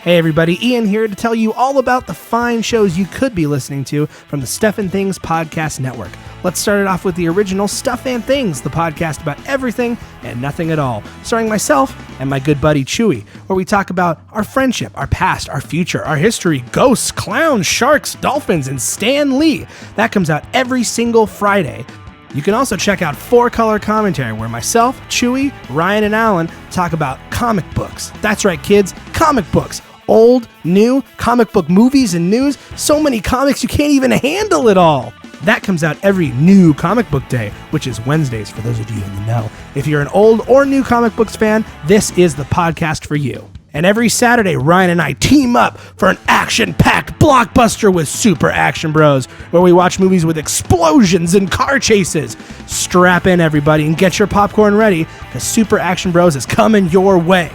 Hey everybody, Ian here to tell you all about the fine shows you could be listening to from the Stuff and Things Podcast Network. Let's start it off with the original Stuff and Things, the podcast about everything and nothing at all, starring myself and my good buddy Chewy, where we talk about our friendship, our past, our future, our history, ghosts, clowns, sharks, dolphins, and Stan Lee. That comes out every single Friday. You can also check out 4-Color Commentary, where myself, Chewy, Ryan, and Alan talk about comic books. That's right, kids, comic books. Old, new, comic book movies and news. So many comics you can't even handle it all. That comes out every new comic book day, which is Wednesdays for those of you in the know. If you're an old or new comic books fan, this is the podcast for you. And every Saturday, Ryan and I team up for an action-packed blockbuster with Super Action Bros, where we watch movies with explosions and car chases. Strap in, everybody, and get your popcorn ready, because Super Action Bros is coming your way.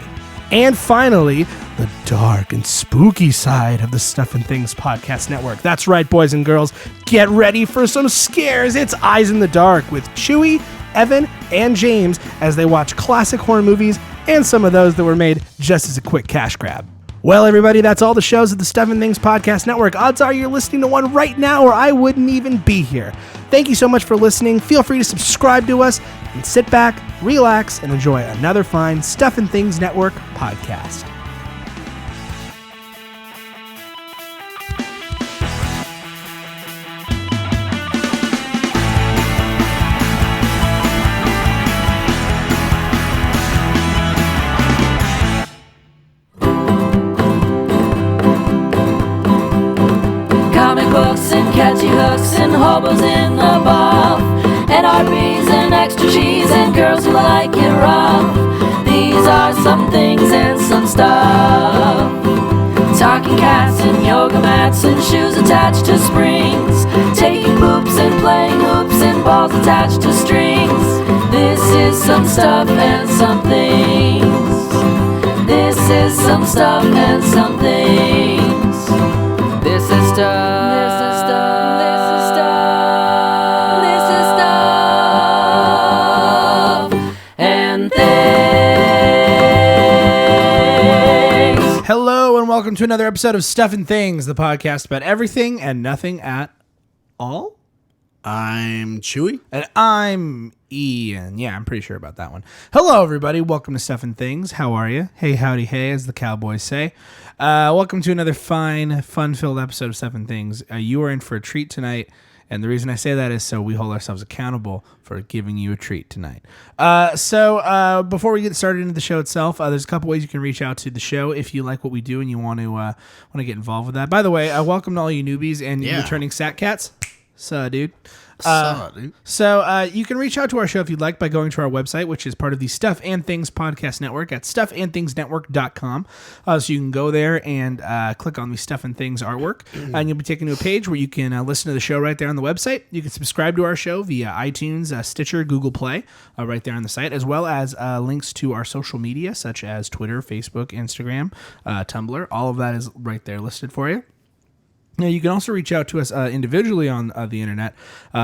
And finally, the dark and spooky side of the Stuff and Things Podcast Network. That's right, boys and girls. Get ready for some scares. It's Eyes in the Dark with Chewy, Evan, and James as they watch classic horror movies and some of those that were made just as a quick cash grab. Well, everybody, that's all the shows of the Stuff and Things Podcast Network. Odds are you're listening to one right now or I wouldn't even be here. Thank you so much for listening. Feel free to subscribe to us and sit back, relax, and enjoy another fine Stuff and Things Network podcast. Catchy hooks and hobos in the buff, and RBs and extra cheese and girls who like it rough. These are some things and some stuff. Talking cats and yoga mats and shoes attached to springs, taking poops and playing hoops and balls attached to strings. This is some stuff and some things. This is some stuff and some things. This is stuff. Hello and welcome to another episode of Stuff and Things, the podcast about everything and nothing at all. I'm Chewy. And I'm Ian. Yeah, I'm pretty sure about that one. Hello, everybody. Welcome to Stuff and Things. How are you? Hey, howdy, hey, as the cowboys say. Welcome to another fine, fun-filled episode of Stuff and Things. You are in for a treat tonight. And the reason I say that is so we hold ourselves accountable for giving you a treat tonight. So before we get started into the show itself, there's a couple ways you can reach out to the show if you like what we do and you want to get involved with that. By the way, welcome to all you newbies and you returning Sat Cats. Dude. So you can reach out to our show if you'd like by going to our website, which is part of the Stuff and Things Podcast Network at stuffandthingsnetwork.com. So you can go there and click on the Stuff and Things artwork, and you'll be taken to a page where you can listen to the show right there on the website. You can subscribe to our show via iTunes, Stitcher, Google Play, right there on the site, as well as links to our social media, such as Twitter, Facebook, Instagram, Tumblr. All of that is right there listed for you. Now, you can also reach out to us individually on the internet.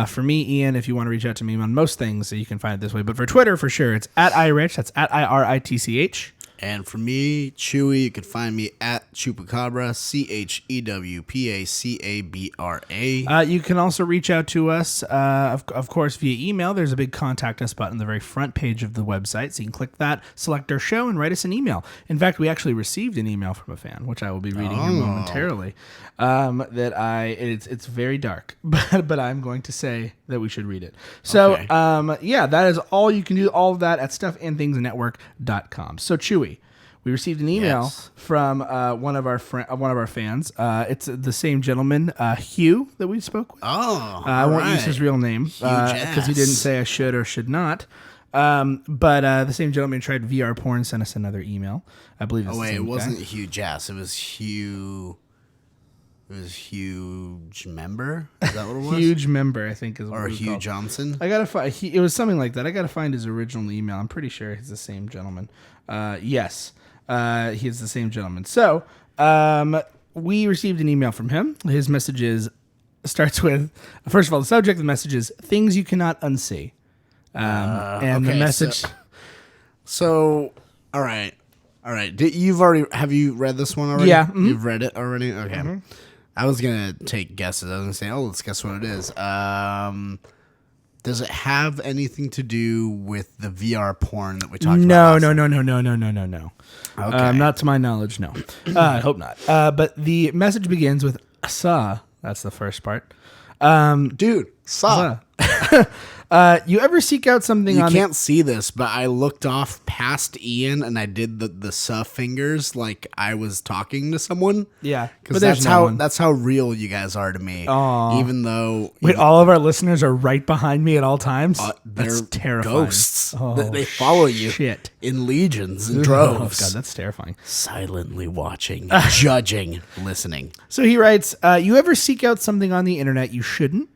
For me, Ian, if you want to reach out to me on most things, you can find it this way. But for Twitter, for sure, it's at iRich. That's at IRITCH. And for me, Chewy, you can find me at Chupacabra, CHEWPACABRA. You can also reach out to us, of course, via email. There's a big Contact Us button on the very front page of the website. So you can click that, select our show, and write us an email. In fact, we actually received an email from a fan, which I will be reading here momentarily. It's very dark, but I'm going to say that we should read it. So, okay. That is all you can do. All of that at stuffandthingsnetwork.com. So, Chewy, we received an email from one of our fans. It's the same gentleman, Hugh, that we spoke with. Oh, I won't use his real name because he didn't say I should or should not. But the same gentleman tried VR porn, sent us another email. I believe. It wasn't Hugh Jass. It was Hugh. It was Huge Member. Is that what it was? Huge Member, I think, is what or it was Hugh called. Johnson. I gotta find. It was something like that. I gotta find his original email. I'm pretty sure he's the same gentleman. Yes, he is the same gentleman. So, we received an email from him. His message starts with, first of all, the subject of the message is things you cannot unsee. And the message. So, all right. All right. Have you read this one already? Yeah. Mm-hmm. You've read it already? Okay. Mm-hmm. I was going to take guesses. I was going to say, let's guess what it is. Does it have anything to do with the VR porn that we talked about? No. Okay. Not to my knowledge, no. I hope not. But the message begins with "sa." That's the first part. Dude, sa. You ever seek out something you can't see this, but I looked off past Ian and I did the suh fingers like I was talking to someone. Yeah, because that's how real you guys are to me. Aww. Even though all of our listeners are right behind me at all times. That's terrifying. Ghosts. They follow you in legions and droves. Oh God, that's terrifying. Silently watching, judging, listening. So he writes, "You ever seek out something on the internet you shouldn't?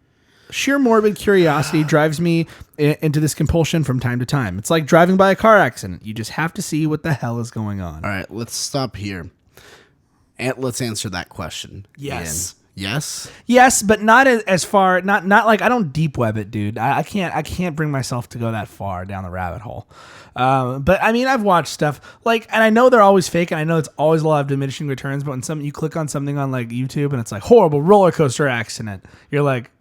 Sheer morbid curiosity drives me into this compulsion from time to time. It's like driving by a car accident. You just have to see what the hell is going on." All right, let's stop here. And let's answer that question. Yes. Ian. Yes? Yes, but not as far. Not like I don't deep web it, dude. I can't bring myself to go that far down the rabbit hole. But I mean, I've watched stuff like, and I know they're always fake, and I know it's always a lot of diminishing returns. But when you click on something on like YouTube and it's like horrible roller coaster accident, you're like,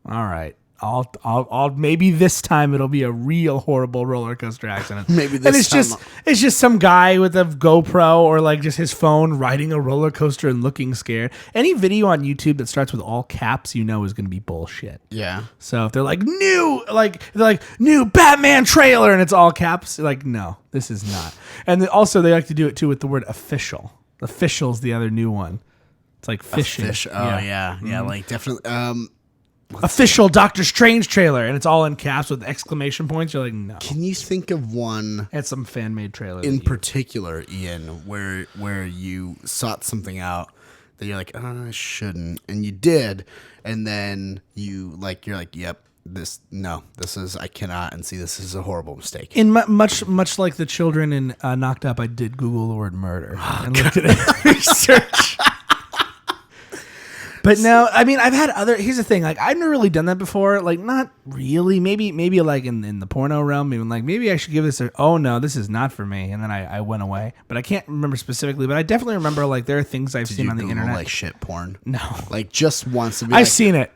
all right, I'll maybe this time it'll be a real horrible roller coaster accident. Maybe this and it's just some guy with a GoPro or like just his phone riding a roller coaster and looking scared. Any video on YouTube that starts with all caps, is going to be bullshit. Yeah. So if they're like new Batman trailer and it's all caps, like no, this is not. And also they like to do it too with the word official. Official's the other new one. It's like fishing. Fish. Oh yeah. Like definitely. Official Doctor Strange trailer, and it's all in caps with exclamation points. You're like, no. Can you think of one? It's some fan made trailer in particular, Ian, where you sought something out that you're like, I shouldn't, and you did, and then you're like, yep, this is I cannot, and see, this is a horrible mistake. In much like the children in Knocked Up, I did Google the word murder and looked at it research. But no, I mean, I've had here's the thing, like, I've never really done that before. Like, not really. Maybe like in the porno realm, maybe I should give this no, this is not for me. And then I went away. But I can't remember specifically. But I definitely remember, like, there are things I've seen on the internet. Like shit porn? No. Like, just once. I've seen it.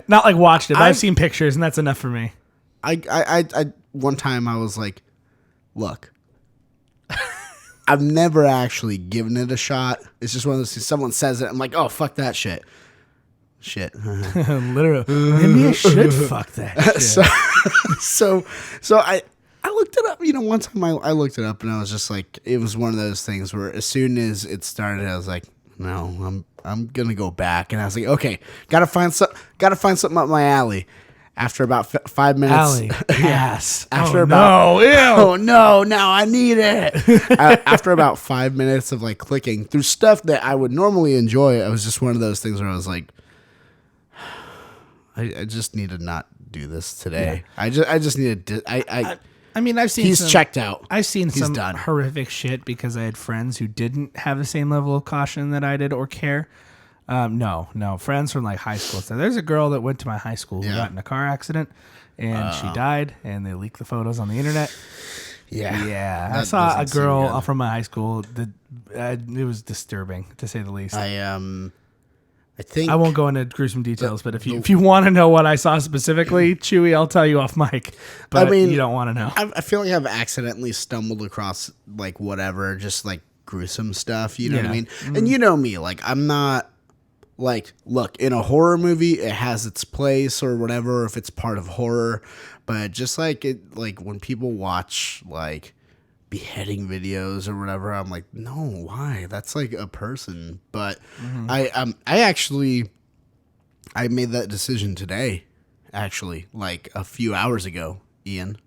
Not like watched it, but I've seen pictures, and that's enough for me. I one time I was like, look, I've never actually given it a shot. It's just one of those things, someone says it, I'm like, oh, fuck that shit. Literally. Maybe I should fuck that shit. So I looked it up. One time I looked it up and I was just like, it was one of those things where as soon as it started, I was like, no, I'm gonna go back. And I was like, okay, gotta find something up my alley. After about 5 minutes, alley, yes. Oh no, now I need it. After about 5 minutes of like clicking through stuff that I would normally enjoy, it was just one of those things where I was like, I just need to not do this today. Yeah. I just need to. I mean, I've seen he's checked out. I've seen some done. Horrific shit because I had friends who didn't have the same level of caution that I did or care. No, friends from like high school. So there's a girl that went to my high school who got in a car accident and she died, and they leaked the photos on the internet. Yeah. I saw a girl from my high school that it was disturbing, to say the least. I think I won't go into gruesome details, but if you want to know what I saw specifically, Chewy, I'll tell you off mic. But I mean, you don't want to know. I feel like I've accidentally stumbled across like whatever, just like gruesome stuff. You know what I mean? Mm-hmm. And you know me, like I'm not like, look, in a horror movie, it has its place or whatever if it's part of horror. But just like it, like when people watch like beheading videos or whatever, I'm like, no, why? That's like a person. But I made that decision today, actually, like a few hours ago, Ian.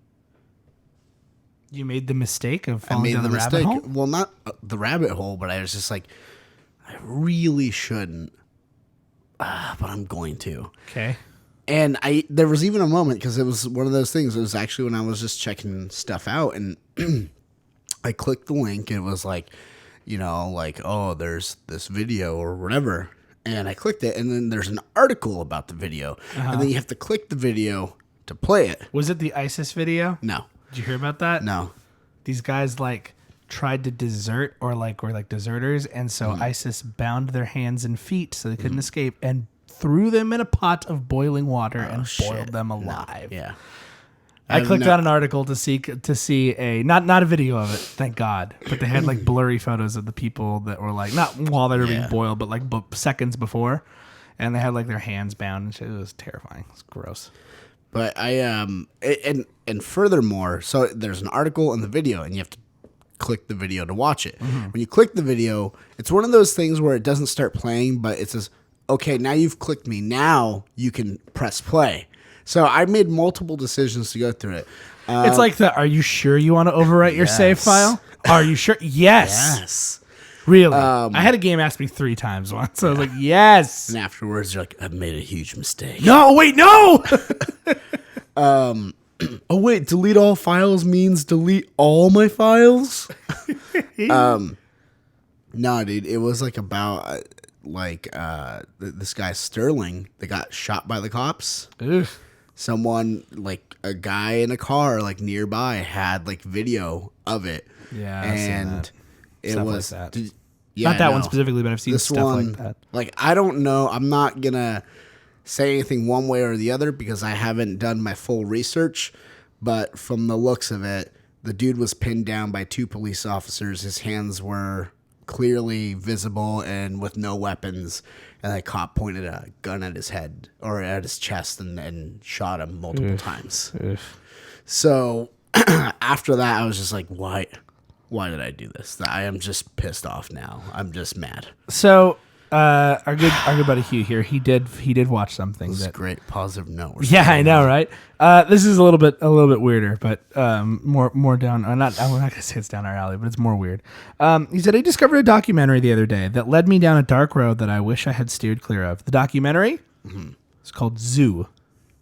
You made the mistake of falling down the rabbit hole? Well, not the rabbit hole, but I was just like, I really shouldn't, but I'm going to. Okay. And there was even a moment, because it was one of those things. It was actually when I was just checking stuff out, and I clicked the link, and it was like, like, oh, there's this video or whatever. And I clicked it, and then there's an article about the video. And then you have to click the video to play it. Was it the ISIS video? No. Did you hear about that? No. These guys, like, tried to desert or were like deserters, and so ISIS bound their hands and feet so they couldn't escape and threw them in a pot of boiling water and boiled them alive. No. Yeah. I clicked on an article to see a not a video of it, thank God, but they had like blurry photos of the people that were like not while they were being boiled, but like seconds before, and they had like their hands bound and shit. It was terrifying. It was gross. But I and furthermore, so there's an article and the video, and you have to click the video to watch it. When you click the video, it's one of those things where it doesn't start playing, but it says, "Okay, now you've clicked me. Now you can press play." So I made multiple decisions to go through it. It's like are you sure you want to overwrite your save file? Are you sure? Yes. Yes. Really? I had a game ask me 3 times once. So I was like, yes. And afterwards, you're like, I've made a huge mistake. No, wait, no. Oh, wait, delete all files means delete all my files? No, dude, it was like about this guy Sterling that got shot by the cops. Ugh. Someone, like a guy in a car like nearby had like video of it. Yeah, and it stuff was like that. Not that one specifically, but I've seen this stuff one, like that. Like, I don't know. I'm not gonna say anything one way or the other because I haven't done my full research. But from the looks of it, the dude was pinned down by 2 police officers. His hands were clearly visible and with no weapons, and the cop pointed a gun at his head or at his chest and shot him multiple times. So after that, I was just like, why did I do this? I am just pissed off now. I'm just mad. So our good buddy Hugh here, he did watch something This is that great positive note. Yeah, I know, right? This is a little bit weirder, but more down. I'm not gonna say it's down our alley, but it's more weird. He said he discovered a documentary the other day that led me down a dark road that I wish I had steered clear of. The documentary is called Zoo.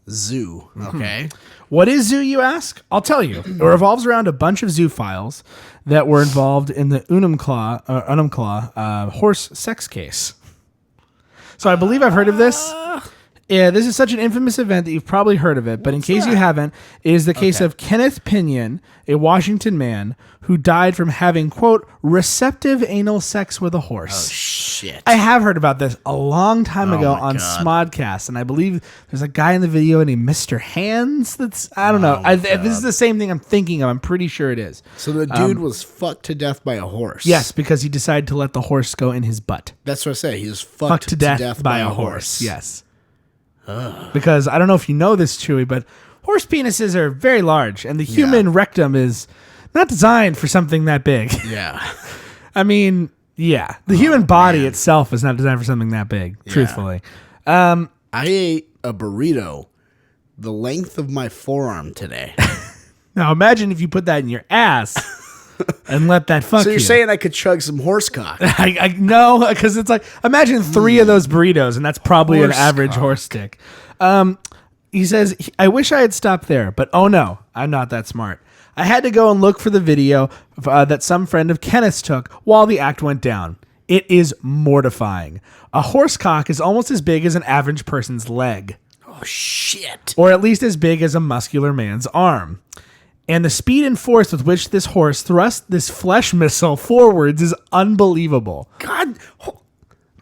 Zoo. Okay. What is Zoo, you ask? I'll tell you. It revolves around a bunch of zoo files that were involved in the Unumclaw horse sex case. So I believe I've heard of this. Yeah, this is such an infamous event that you've probably heard of it, but in case you haven't, it is the case of Kenneth Pinion, a Washington man who died from having, quote, receptive anal sex with a horse. Oh, shit. I have heard about this a long time ago on God. Smodcast, and I believe there's a guy in the video named Mr. Hands that's, I don't know. This is the same thing I'm thinking of. I'm pretty sure it is. So the dude was fucked to death by a horse. Yes, because he decided to let the horse go in his butt. That's what I say. He was fucked To death by a horse. Yes. Because I don't know if you know this, Chewy, but horse penises are very large, and the human rectum is not designed for something that big. Yeah. I mean, yeah. The human body itself is not designed for something that big, truthfully. I ate a burrito the length of my forearm today. Now imagine if you put that in your ass and let that fuck you. So you're saying I could chug some horse cock? I no, because it's like, imagine 3 of those burritos, and that's probably an average horse stick. He says, I wish I had stopped there, but oh no, I'm not that smart. I had to go and look for the video that some friend of Kenneth's took while the act went down. It is mortifying. A horse cock is almost as big as an average person's leg. Oh, shit. Or at least as big as a muscular man's arm. And the speed and force with which this horse thrust this flesh missile forwards is unbelievable. God,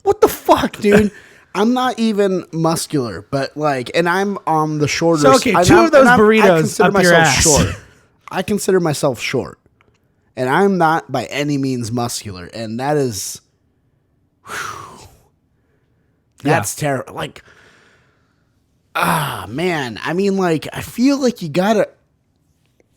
what the fuck, dude? I'm not even muscular, but like, and I'm on the shorter So, okay, 2 of those burritos up your ass. Short. I consider myself short, and I'm not by any means muscular, and that is, that's terrible. Like, man, I mean, like, I feel like you gotta,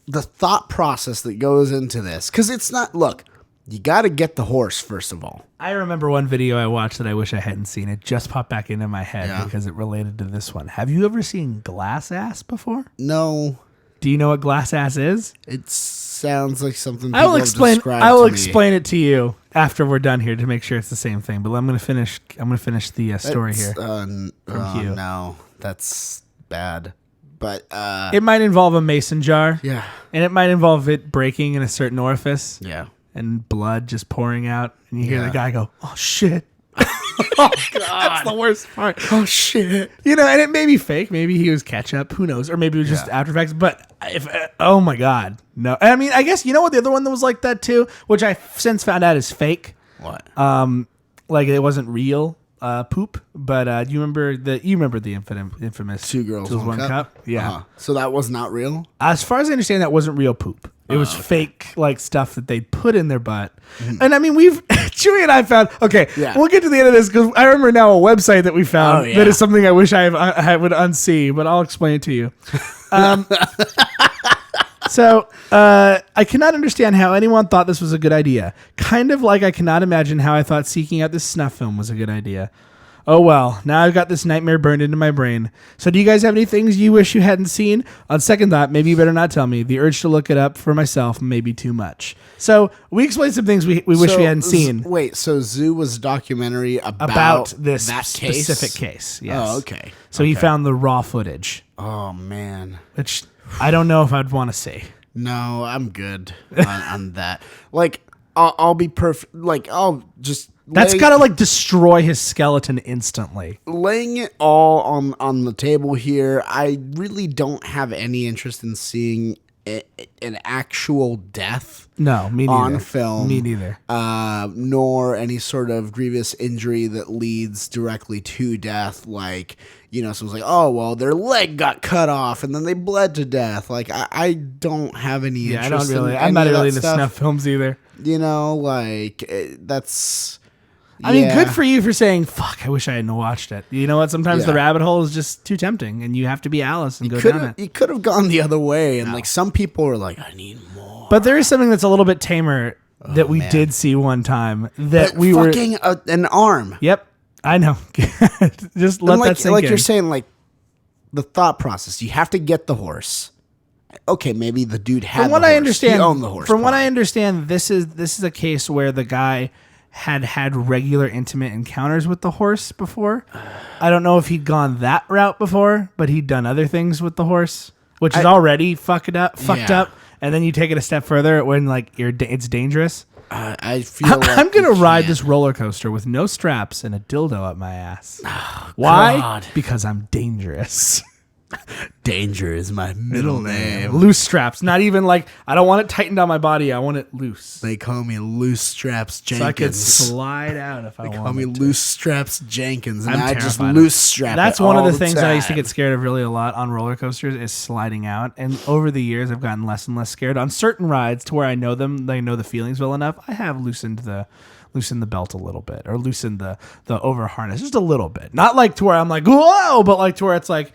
the thought process that goes into this, because it's not, look, you gotta get the horse, first of all. I remember one video I watched that I wish I hadn't seen. It just popped back into my head because it related to this one. Have you ever seen glass ass before? No. Do you know what glass ass is? It sounds like something I will explain it to you after we're done here to make sure it's the same thing. But I'm going to finish the story here from Hugh. No, that's bad. But it might involve a mason jar. Yeah. And it might involve it breaking in a certain orifice. Yeah. And blood just pouring out, and you hear the guy go, "Oh shit." Oh, God. That's the worst part. Oh, shit. You know, and it may be fake. Maybe he was ketchup. Who knows? Or maybe it was just After Effects. But oh my God. No. And I mean, I guess, you know what? The other one that was like that too, which I since found out is fake. What? Like it wasn't real poop. But you remember the infamous Two Girls, One Cup? Yeah. Uh-huh. So that was not real? As far as I understand, that wasn't real poop. It was fake, like, stuff that they put in their butt. And I mean, Chewy and I found, we'll get to the end of this because I remember now a website that we found that is something I wish I would unsee, but I'll explain it to you. So I cannot understand how anyone thought this was a good idea. Kind of like I cannot imagine how I thought seeking out this snuff film was a good idea. Oh well, now I've got this nightmare burned into my brain. So do you guys have any things you wish you hadn't seen? On second thought, maybe you better not tell me. The urge to look it up for myself may be too much. So we explained some things we wish we hadn't seen. Wait, so Zoo was a documentary about this that specific case. Yes. Oh, okay. So he found the raw footage. Oh, man. Which I don't know if I'd want to see. No, I'm good on that. Like, I'll be perfect. Like, I'll just... That's got to like destroy his skeleton instantly. Laying it all on the table here, I really don't have any interest in seeing an actual death. No, me neither. On film. Me neither. Nor any sort of grievous injury that leads directly to death. Like, you know, someone's like, oh, well, their leg got cut off and then they bled to death. Like, I don't have any interest. I don't really. In I'm not really into into snuff films either. You know, like, that's... I mean, good for you for saying, fuck, I wish I hadn't watched it. You know what? Sometimes the rabbit hole is just too tempting and you have to be Alice and go down it. You could have gone the other way. And like some people are like, I need more. But there is something that's a little bit tamer that we did see one time that we were... Fucking an arm. Yep. I know. Just let that sink in. Like you're saying, like the thought process. You have to get the horse. Okay, maybe the dude had the horse. He owned the horse. From what I understand, this is a case where the guy... had regular intimate encounters with the horse before. I don't know if he'd gone that route before, but he'd done other things with the horse, which is already fucked up. And then you take it a step further when like it's dangerous. I feel like I'm gonna ride this roller coaster with no straps and a dildo up my ass. Oh, Why? God. Because I'm dangerous. Danger is my middle name. Loose straps. Not even like, I don't want it tightened on my body. I want it loose. They call me Loose Straps Jenkins. So I could slide out if I wanted to. They call me Loose Straps Jenkins. And I just terrified loose strap. That's it one all of the things time. that I used to get scared of really a lot on roller coasters is sliding out. And over the years, I've gotten less and less scared. On certain rides to where I know them, I know the feelings well enough, I have loosened the belt a little bit or loosened the over harness just a little bit. Not like to where I'm like, whoa, but like to where it's like,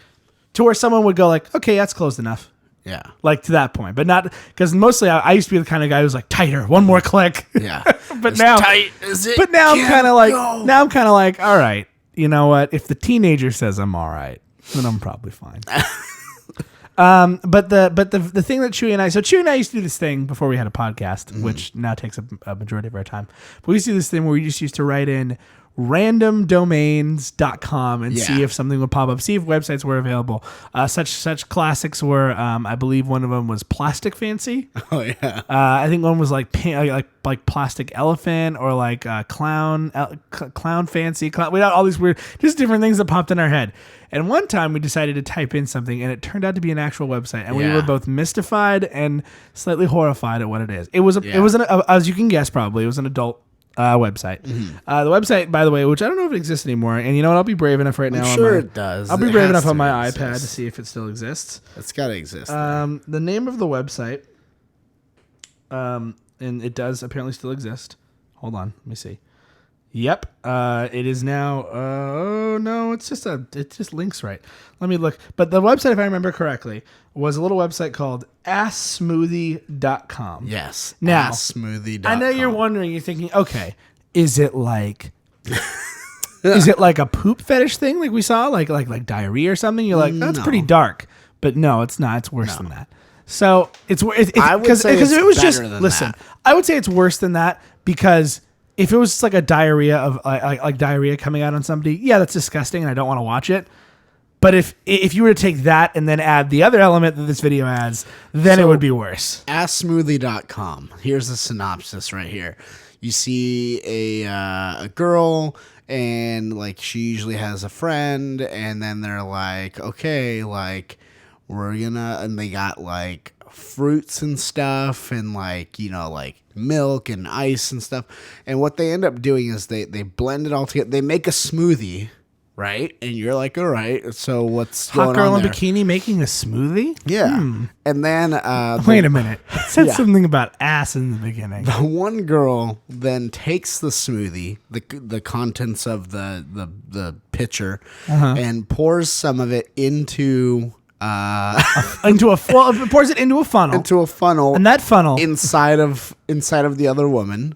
to where someone would go like, okay, that's closed enough. Yeah. Like to that point, but not because mostly I used to be the kind of guy who's like tighter, one more click. Yeah. But now, tight as it but now I'm can kind of like, go. all right, you know what? If the teenager says I'm all right, then I'm probably fine. But the thing that Chewy and I used to do this thing before we had a podcast, which now takes a majority of our time. But we used to do this thing where we just used to write in randomdomains.com and see if something would pop up, see if websites were available. Such classics were, I believe one of them was Plastic Fancy. Oh yeah. I think one was like Plastic Elephant or like Clown Fancy. We had all these weird, just different things that popped in our head. And one time we decided to type in something and it turned out to be an actual website. And we were both mystified and slightly horrified at what it is. It was as you can guess, probably, it was an adult website. Mm-hmm. The website, by the way, which I don't know if it exists anymore. And you know what? I'll be brave enough right now. I'm sure it does. I'll be brave enough on my iPad to see if it still exists. It's got to exist. The name of the website, and it does apparently still exist. Hold on. Let me see. Yep. It is now. Oh no, it just links right. Let me look. But the website, if I remember correctly, was a little website called asssmoothie.com. Yes. Now, asssmoothie.com. I know you're wondering. You're thinking, okay, is it like a poop fetish thing like we saw, like diarrhea or something? You're like, that's pretty dark. But no, it's not. It's worse than that. So it's because it was just listen. I would say it's worse than that because. If it was just like a diarrhea of like diarrhea coming out on somebody, yeah, that's disgusting, and I don't want to watch it. But if you were to take that and then add the other element that this video adds, then it would be worse. Asssmoothie.com. Here's the synopsis right here. you see a girl, and like she usually has a friend, and then they're like, okay, like we're gonna, and they got like fruits and stuff, and like, you know, like milk and ice and stuff. And what they end up doing is they blend it all together. They make a smoothie, right? And you're like, all right, so what's going on there? Hot girl in bikini making a smoothie? Yeah. And then wait a minute. It said something about ass in the beginning. The one girl then takes the smoothie, the contents of the pitcher, and pours some of it into pours it into a funnel. And that funnel inside of the other woman.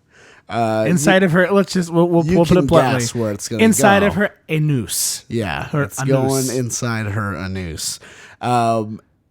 Inside of her, we'll put it bluntly. Guess where it's gonna inside go. of her anus. Yeah, it's anus. going inside her anus.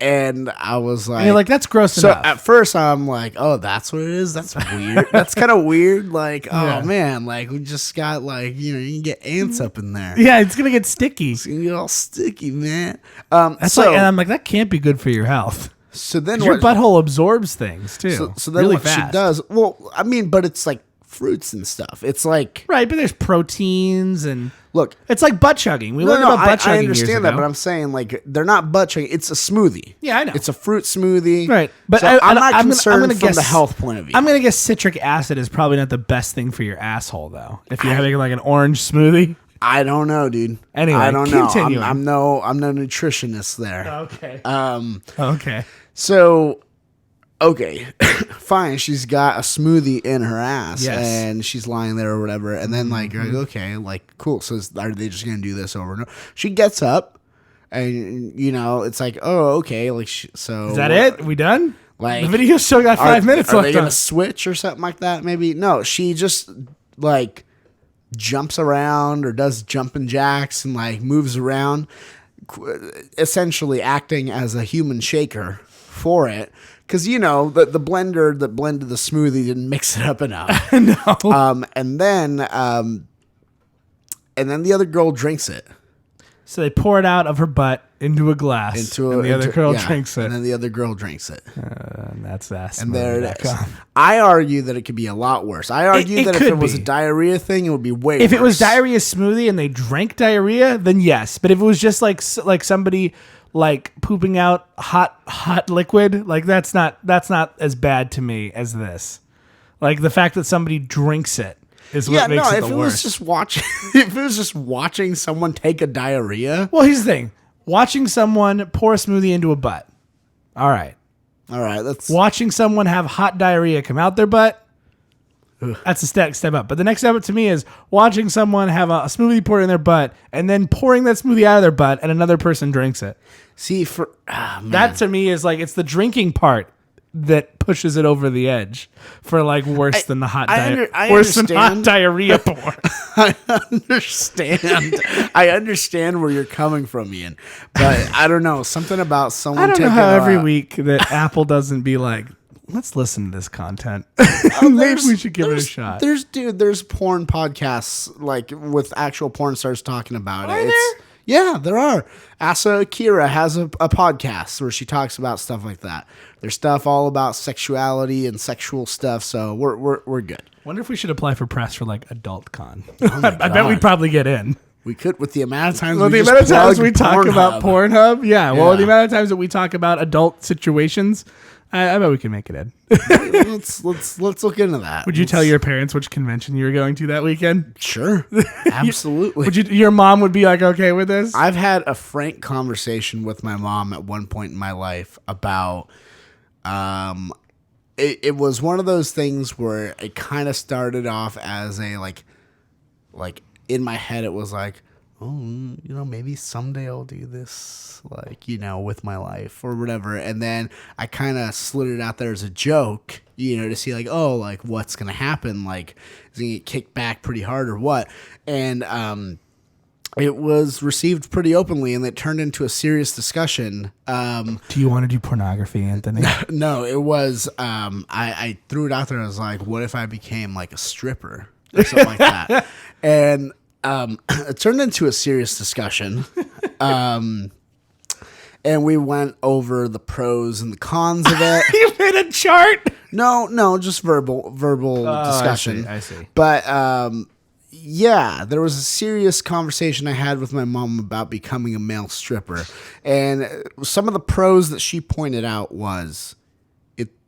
And I was like, and you're like, that's gross so enough. at first I'm like, oh, that's what it is. That's weird. That's kind of weird. Like, oh man, like we just got like, you know, you can get ants up in there. Yeah, it's gonna get sticky. It's gonna get all sticky, man. That's and I'm like, that can't be good for your health. So then your butthole absorbs things too. So then really what fast. she does, well, I mean, but it's like fruits and stuff. It's like right, but there's proteins and look, it's like butt chugging. We learned about butt chugging. I understand that, but I'm saying like they're not butt chugging. It's a smoothie. Yeah, I know. It's a fruit smoothie. Right, but so I'm not concerned from the health point of view. I'm gonna guess citric acid is probably not the best thing for your asshole, though. If you're having like an orange smoothie, I don't know, dude. Anyway, I don't know. Continuing. I'm no nutritionist there. Okay. Okay. So. Okay, fine. She's got a smoothie in her ass, and she's lying there or whatever. And then, like, you're like, okay, like, cool. So, are they just gonna do this over and over? She gets up, and you know, it's like, oh, okay, like, so is that it? We done? Like, the video still got 5 minutes left. Are they gonna switch or something like that? Maybe no. She just like jumps around or does jumping jacks and like moves around, essentially acting as a human shaker for it. Because, you know, the blender that blended the smoothie didn't mix it up enough. No. And then the other girl drinks it. So they pour it out of her butt into a glass. And the other girl drinks it. And then the other girl drinks it. And that's that. And there it is. I argue that it could be a lot worse. I argue that if it was a diarrhea thing, it would be way worse. If it was diarrhea smoothie and they drank diarrhea, then yes. But if it was just like somebody like pooping out hot liquid, like that's not as bad to me as this. Like the fact that somebody drinks it is what makes it the worst. If it was just watching someone take a diarrhea. Well, here's the thing: watching someone pour a smoothie into a butt. All right. That's watching someone have hot diarrhea come out their butt. That's a step up. But the next step up to me is watching someone have a smoothie poured in their butt and then pouring that smoothie out of their butt and another person drinks it. See, that to me is like, it's the drinking part that pushes it over the edge for like worse than the hot diarrhea porn. I understand where you're coming from, Ian. But I don't know, something about someone. I don't know how every week that Apple doesn't be like, let's listen to this content. Maybe we should give it a shot. There's porn podcasts like with actual porn stars talking about it. There? Yeah, there are. Asa Akira has a podcast where she talks about stuff like that. There's stuff all about sexuality and sexual stuff, so we're good. Wonder if we should apply for press for like Adult Con. Oh I bet we'd probably get in. We could with the amount of times we talk about Pornhub. Yeah. Well, the amount of times that we talk about adult situations, I bet we can make it in. let's look into that. Would you tell your parents which convention you were going to that weekend? Sure, absolutely. Your mom would be like okay with this? I've had a frank conversation with my mom at one point in my life about. It was one of those things where it kind of started off as a like in my head it was like, oh, you know, maybe someday I'll do this, like, you know, with my life or whatever. And then I kind of slid it out there as a joke, you know, to see like, oh, like what's going to happen? Like, is it going to get kicked back pretty hard or what? And it was received pretty openly and it turned into a serious discussion. Do you want to do pornography, Anthony? No, it was, I threw it out there. I was like, what if I became like a stripper or something like that? And it turned into a serious discussion. And we went over the pros and the cons of it. You made a chart? No, just verbal discussion. I see. But yeah, there was a serious conversation I had with my mom about becoming a male stripper, and some of the pros that she pointed out was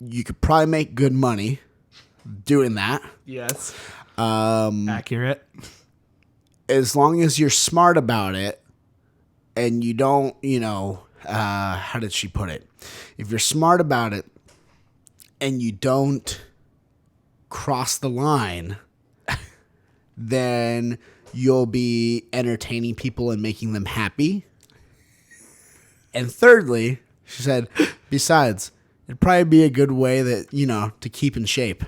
you could probably make good money doing that. Yes. Accurate. As long as you're smart about it and you don't, how did she put it? If you're smart about it and you don't cross the line, then you'll be entertaining people and making them happy. And thirdly, she said, besides, it'd probably be a good way that, to keep in shape.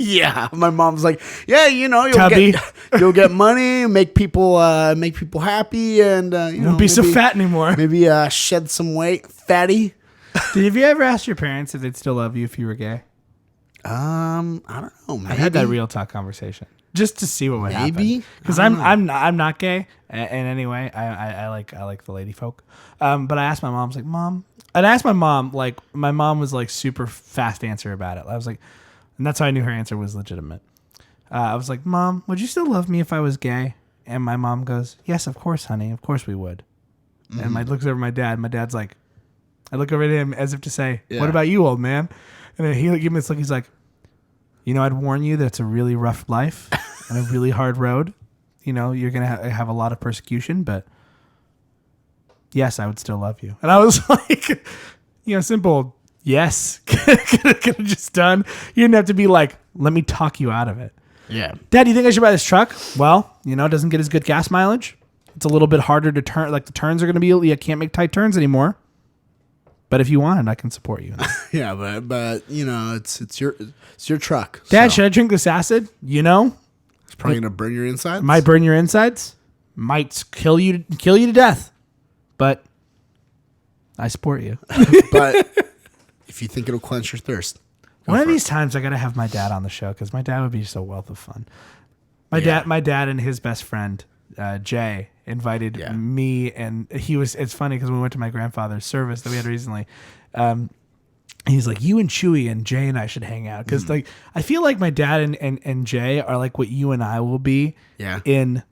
Yeah, my mom's like, yeah, you'll get money, make people happy, and won't be so fat anymore. Maybe shed some weight, fatty. Have you ever asked your parents if they'd still love you if you were gay? I don't know. Maybe. I had that real talk conversation just to see what would happen. Maybe because I'm not gay, and anyway, I like the lady folk. But I asked my mom, I was like, Mom, and I asked my mom, like, my mom was like super fast answer about it. I was like. And that's how I knew her answer was legitimate. I was like, Mom, would you still love me if I was gay? And my mom goes, yes, of course, honey. Of course we would. Mm-hmm. And I looks over at my dad. My dad's like, I look over at him as if to say, what about you, old man? And then he gave me this look. He's like, I'd warn you that it's a really rough life and a really hard road. You're going to have a lot of persecution, but yes, I would still love you. And I was like, simple. Yes, could have just done. You didn't have to be like, let me talk you out of it. Yeah. Dad, do you think I should buy this truck? Well, it doesn't get as good gas mileage. It's a little bit harder to turn. Like the turns are going to be, you can't make tight turns anymore. But if you want it, I can support you. Yeah, but it's your truck. Dad, should I drink this acid? It's probably going to burn your insides. Might burn your insides. Might kill you to death. But I support you. But if you think it'll quench your thirst. One of these times I got to have my dad on the show because my dad would be so wealth of fun. My dad and his best friend, Jay, invited me, and it's funny because when we went to my grandfather's service that we had recently, he's like, you and Chewy and Jay and I should hang out. Because I feel like my dad and Jay are like what you and I will be in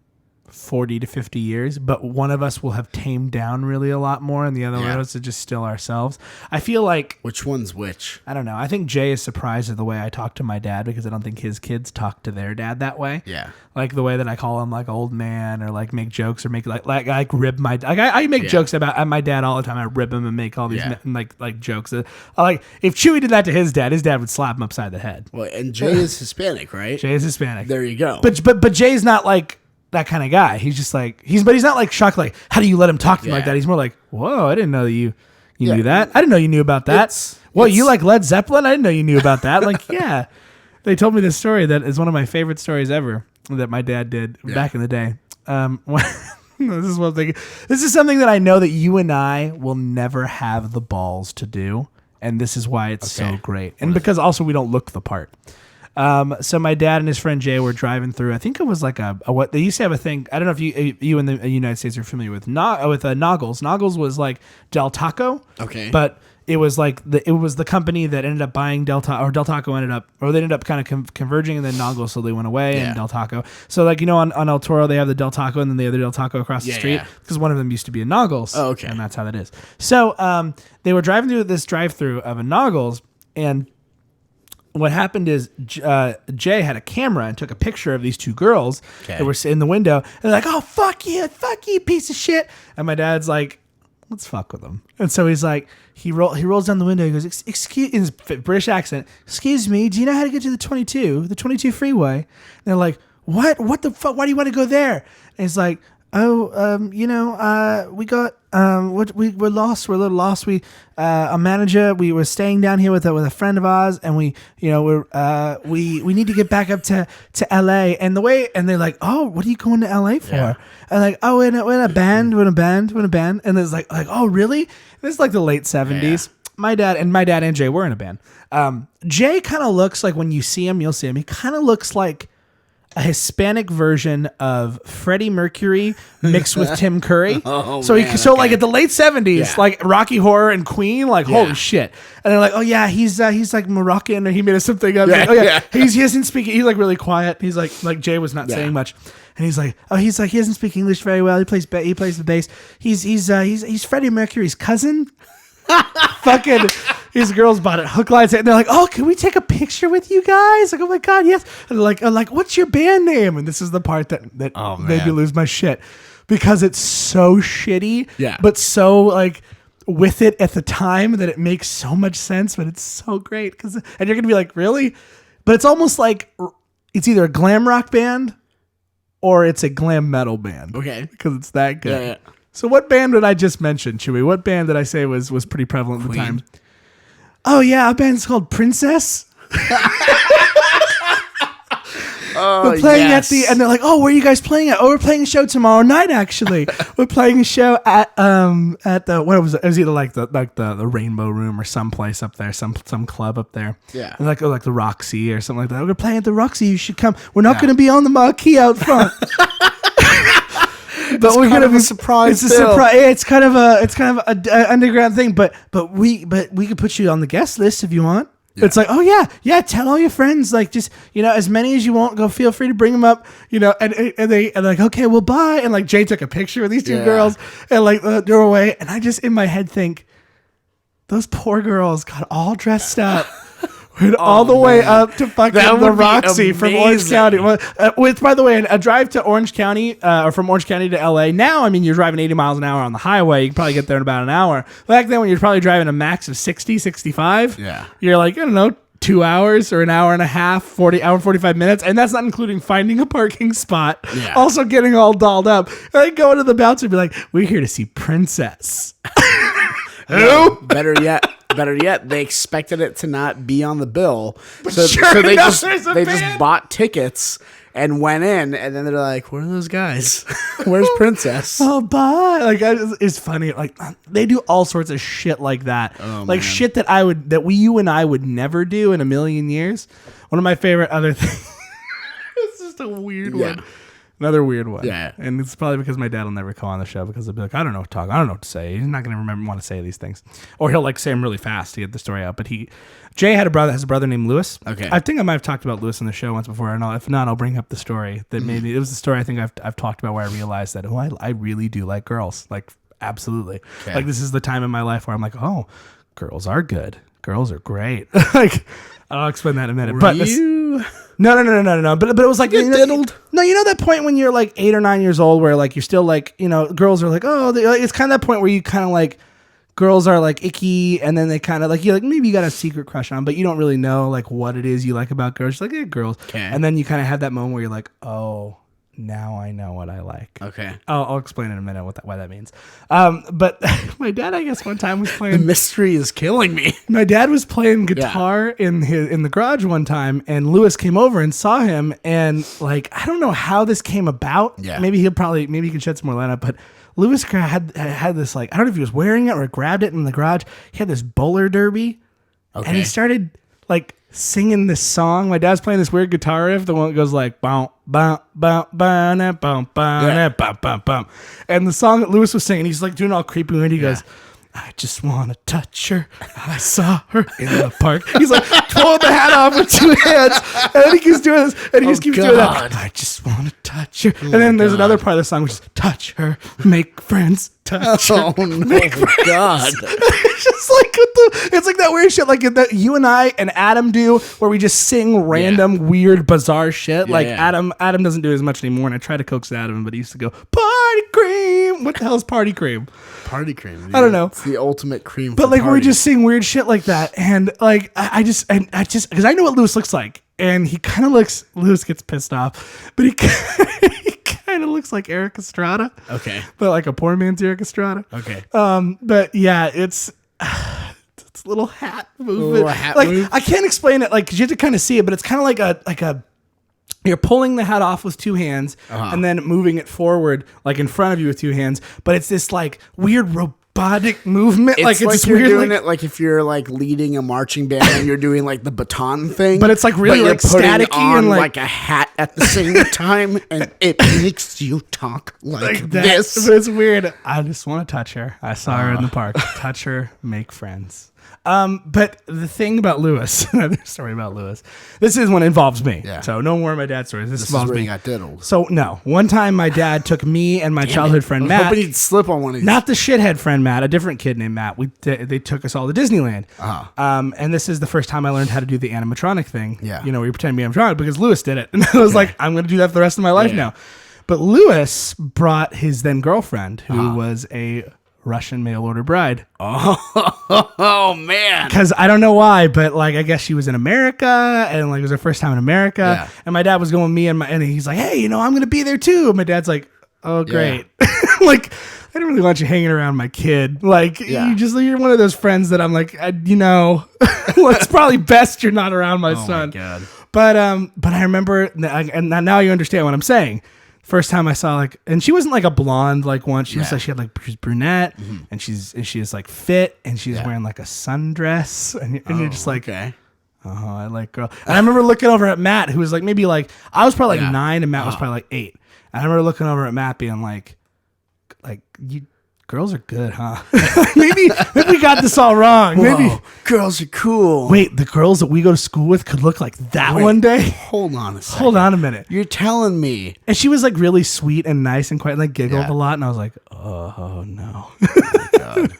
40 to 50 years, but one of us will have tamed down really a lot more and the other one of us is just still ourselves. I feel like... Which one's which? I don't know. I think Jay is surprised at the way I talk to my dad because I don't think his kids talk to their dad that way. Yeah. Like the way that I call him like old man or like make jokes or make like rib my... Like I make jokes about my dad all the time. I rib him and make all these like jokes. Like if Chewy did that to his dad would slap him upside the head. Well, and Jay is Hispanic, right? Jay is Hispanic. There you go. But Jay's not like... that kind of guy. He's just like but he's not like shocked like how do you let him talk to me like that? He's more like, whoa, I didn't know that you knew that. I didn't know you knew about that. You like Led Zeppelin? I didn't know you knew about that. Like, yeah. They told me this story that is one of my favorite stories ever that my dad did back in the day. This is what I'm thinking. This is something that I know that you and I will never have the balls to do, and this is why it's so great. And because also we don't look the part. So my dad and his friend Jay were driving through. I think it was like a what they used to have a thing. I don't know if you in the United States are familiar with Noggles. Noggles was like Del Taco. Okay. But it was like it was the company that ended up buying Del Taco ended up kind of converging, and then Noggles slowly went away and Del Taco. So like on El Toro they have the Del Taco and then the other Del Taco across the street because one of them used to be a Noggles. Oh, okay. And that's how that is. So they were driving through this drive-through of a Noggles, and what happened is Jay had a camera and took a picture of these two girls that were in the window. And they're like, oh, fuck you, piece of shit. And my dad's like, let's fuck with them. And so he's like, he rolls down the window. He goes, excuse, in his British accent, excuse me, do you know how to get to the 22 freeway? And they're like, what the fuck? Why do you want to go there? And he's like, we got we're lost. We're a little lost. A manager. We were staying down here with a friend of ours, and we need to get back up to LA. And they're like, oh, what are you going to LA for? Yeah. And like, oh, we're in a band. And there's like, oh, really? This is like the late 70s. Yeah. My dad and Jay were in a band. Jay kind of looks like when you see him, you'll see him. He kind of looks like a Hispanic version of Freddie Mercury mixed with Tim Curry. Oh, so man, like at the late 70s, like Rocky Horror and Queen, like holy shit. And they're like, oh yeah, he's like Moroccan, or he made something up. Yeah, like, oh yeah, yeah. he doesn't speak. He's like really quiet. He's like Jay was not saying much. And he's like, he doesn't speak English very well. He plays the bass. He's Freddie Mercury's cousin. Fucking these girls bought it hook, line, and they're like, oh, can we take a picture with you guys? Like, oh my god, yes. And they're like, what's your band name? And this is the part that made me lose my shit, because it's so shitty, but so like with it at the time that it makes so much sense, but it's so great, and you're gonna be like, really? But it's almost like it's either a glam rock band or it's a glam metal band, because it's that good. Yeah. So what band did I just mention, Chewy? What band did I say was pretty prevalent at the time? Oh yeah, a band's called Princess. We're playing at and they're like, oh, where are you guys playing at? Oh, we're playing a show tomorrow night. Actually, we're playing a show at the what was it? It was either like the Rainbow Room or someplace up there, some club up there. Yeah, and like the Roxy or something like that. We're playing at the Roxy. You should come. We're not going to be on the marquee out front. But we're gonna be surprised. It's a surprise. It's kind of a underground thing. But we could put you on the guest list if you want. Yeah. It's like, oh yeah. Tell all your friends, like, just, as many as you want. Go, feel free to bring them up. And they're like, okay, well, bye. And like Jay took a picture with these two girls, and like they're away. And I just in my head think, those poor girls got all dressed up. All the way up to fucking the Roxy from Orange County. Which, by the way, a drive to Orange County, or from Orange County to LA. Now, I mean, you're driving 80 miles an hour on the highway. You can probably get there in about an hour. Back then, when you're probably driving a max of 60, 65, you're like, I don't know, 2 hours or an hour and a half, 45 minutes. And that's not including finding a parking spot. Yeah. Also getting all dolled up. And I go into the bouncer and be like, we're here to see Princess. Who? Better yet, they expected it to not be on the bill, so they just bought tickets and went in, and then they're like, "Where are those guys? Where's Princess?" Oh, bye! Like, it's funny. Like, they do all sorts of shit like that, shit that you and I would never do in a million years. One of my favorite other things. It's just a weird one. Another weird one. Yeah. And it's probably because my dad will never come on the show, because he'll be like, I don't know what to talk. I don't know what to say. He's not going to want to say these things. Or he'll like say them really fast to get the story out. But Jay has a brother named Lewis. Okay. I think I might have talked about Lewis on the show once before. And if not, I'll bring up the story that maybe it was the story I think I've talked about, where I realized that, I really do like girls. Like, absolutely. Okay. Like, this is the time in my life where I'm like, oh, girls are good. Girls are great. Like, I'll explain that in a minute. No. But it was like, diddled. No, that point when you're like 8 or 9 years old, where like you're still like, girls are like, oh, it's kind of that point where you kind of like, girls are like icky, and then they kind of like, you like, maybe you got a secret crush on, but you don't really know like what it is you like about girls. You're like, girls. Okay. And then you kind of have that moment where you're like, oh, now I know what I like. Okay. I'll explain in a minute why that means. But my dad, I guess one time was playing. The mystery is killing me. My dad was playing guitar in the garage one time, and Lewis came over and saw him, and like, I don't know how this came about. Yeah. Maybe he can shed some more light up, but Lewis had this, like, I don't know if he was wearing it or grabbed it in the garage. He had this bowler derby. Okay. And he started like singing this song. My dad's playing this weird guitar riff, the one that goes like bum bum bum bum bum bum bum bum. And the song that Lewis was singing, he's like doing all creepy, and he goes, I just want to touch her. I saw her in the park. He's like pulling the hat off with two hands, and then he keeps doing this, and he just keeps doing that. I just want to touch her. And then there's another part of the song which is touch her, make friends, touch her. Oh no, God! It's just like it's like that weird shit like that you and I and Adam do, where we just sing random weird bizarre shit. Adam doesn't do it as much anymore, and I try to coax Adam, but he used to go party cream. What the hell is party cream? Party cream. I don't know. It's the ultimate cream. But like, we just sing weird shit like that, and like I just because I know what Lewis looks like, and he kind of looks. Lewis gets pissed off, but he kind of looks like Eric Estrada. Okay. But like a poor man's Eric Estrada. Okay. But yeah, it's a little hat movement. Move. I can't explain it. Like, 'cause you have to kind of see it, but it's kind of like a. You're pulling the hat off with two hands and then moving it forward, like in front of you with two hands. But it's this like weird robotic movement. It's like it's you're weird, doing it like if you're like leading a marching band and you're doing like the baton thing. But it's like really you're like putting staticky on and like a hat at the same time, and it makes you talk like that. this. But it's weird. I just want to touch her. I saw her in the park. Touch her, make friends. But the thing about Lewis, another story about Lewis. This is one involves me. Yeah. So no more of my dad's stories. This This involves is where me. you got diddled. So no, one time my dad took me and my childhood friend I was Matt. hoping you'd slip on one of these. Not the shithead friend Matt, a different kid named Matt. They took us all to Disneyland. And this is the first time I learned how to do the animatronic thing. Yeah. You know, where you pretend to be animatronic because Lewis did it. And I was like, I'm going to do that for the rest of my life Yeah. now. But Lewis brought his then girlfriend, who was a Russian mail order bride. Oh man. Because I don't know why, but like I guess she was in America and like it was her first time in America. Yeah. And my dad was going with me and he's like, hey, you know, I'm gonna be there too. And my dad's like, oh great. Like I don't really want you hanging around my kid. Like you're one of those friends that I'm like, well, it's probably best you're not around my son. Oh my God. But I remember, and now you understand what I'm saying. First time I saw like, and she wasn't like a blonde like one. She was like she was brunette, and she is like fit, and she's wearing like a sundress, and you're just like, okay. Oh, I like girl. And I remember looking over at Matt, who was like maybe like I was probably like 9, and Matt was probably like 8. And I remember looking over at Matt, being like you. Girls are good, huh? maybe we got this all wrong. Whoa, maybe girls are cool. Wait, the girls that we go to school with could look like that one day? Hold on a second. Hold on a minute. You're telling me. And she was like really sweet and nice and quite like giggled a lot. And I was like, oh no. God.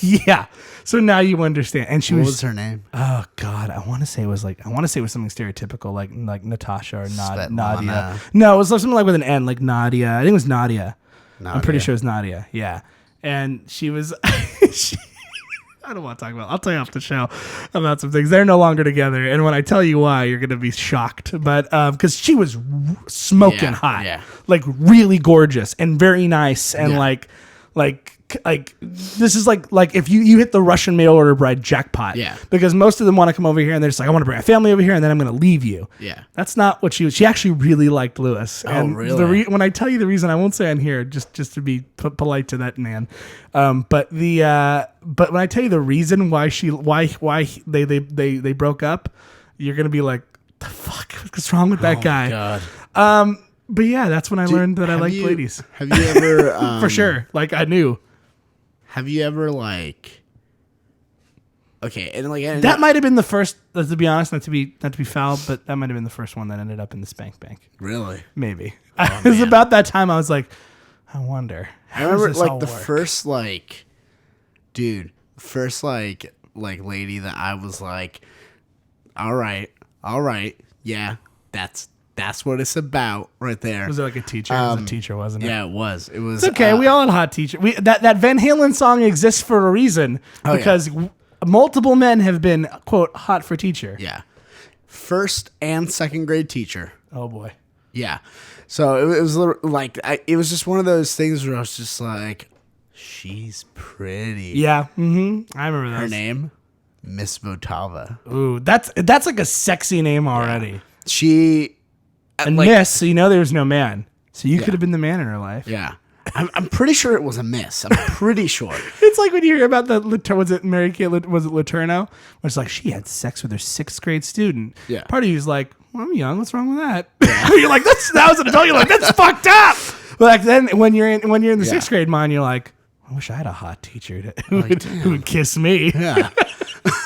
Yeah. So now you understand. And she What was her name? Oh God. I want to say it was something stereotypical like Natasha or Nadia. No, it was something like with an N, like Nadia. I think it was Nadia. I'm pretty sure it's Nadia. Yeah. And she was, I don't want to talk about, I'll tell you off the show about some things. They're no longer together. And when I tell you why, you're going to be shocked. But, cause she was smoking hot, like really gorgeous and very nice. And like this is like if you hit the Russian mail order bride jackpot. Yeah. Because most of them want to come over here and they're just like, I want to bring a family over here and then I'm going to leave you. Yeah. That's not what she actually really liked Lewis. And really? When I tell you the reason, I won't say on here just to be polite to that man. But when I tell you the reason why they broke up, you're going to be like, the fuck? What's wrong with that guy? God. But yeah, that's when I learned that I like ladies. Have you ever for sure? Like I knew. Have you ever like? Okay, and like that might have been the first. To be honest, not to be foul, but that might have been the first one that ended up in the spank bank. Really? Maybe. It was about that time. I was like, I wonder. I remember like the first like, dude, first like lady that I was like, all right, yeah, that's what it's about right there. Was it like a teacher? It was a teacher, wasn't it? Yeah, it was. It was. It's okay. We all had hot teacher. That Van Halen song exists for a reason because multiple men have been quote hot for teacher. Yeah, first and second grade teacher. Oh boy. Yeah, so it was like it was just one of those things where I was just like, she's pretty. Yeah. Mm-hmm. I remember that. Her name, Miss Votava. Ooh, that's like a sexy name already. Yeah. She. And Miss, so you know there was no man. So you could have been the man in her life. Yeah. I'm pretty sure it was a miss. I'm pretty sure. It's like when you hear about was it Mary Kay, was it Letourneau? Where it's like, she had sex with her 6th grade student. Yeah. Part of you's like, well, I'm young. What's wrong with that? Yeah. You're like, that was an adult. You're like, that's fucked up. But like then when you're in the 6th grade mind, you're like, I wish I had a hot teacher who would kiss me. Yeah.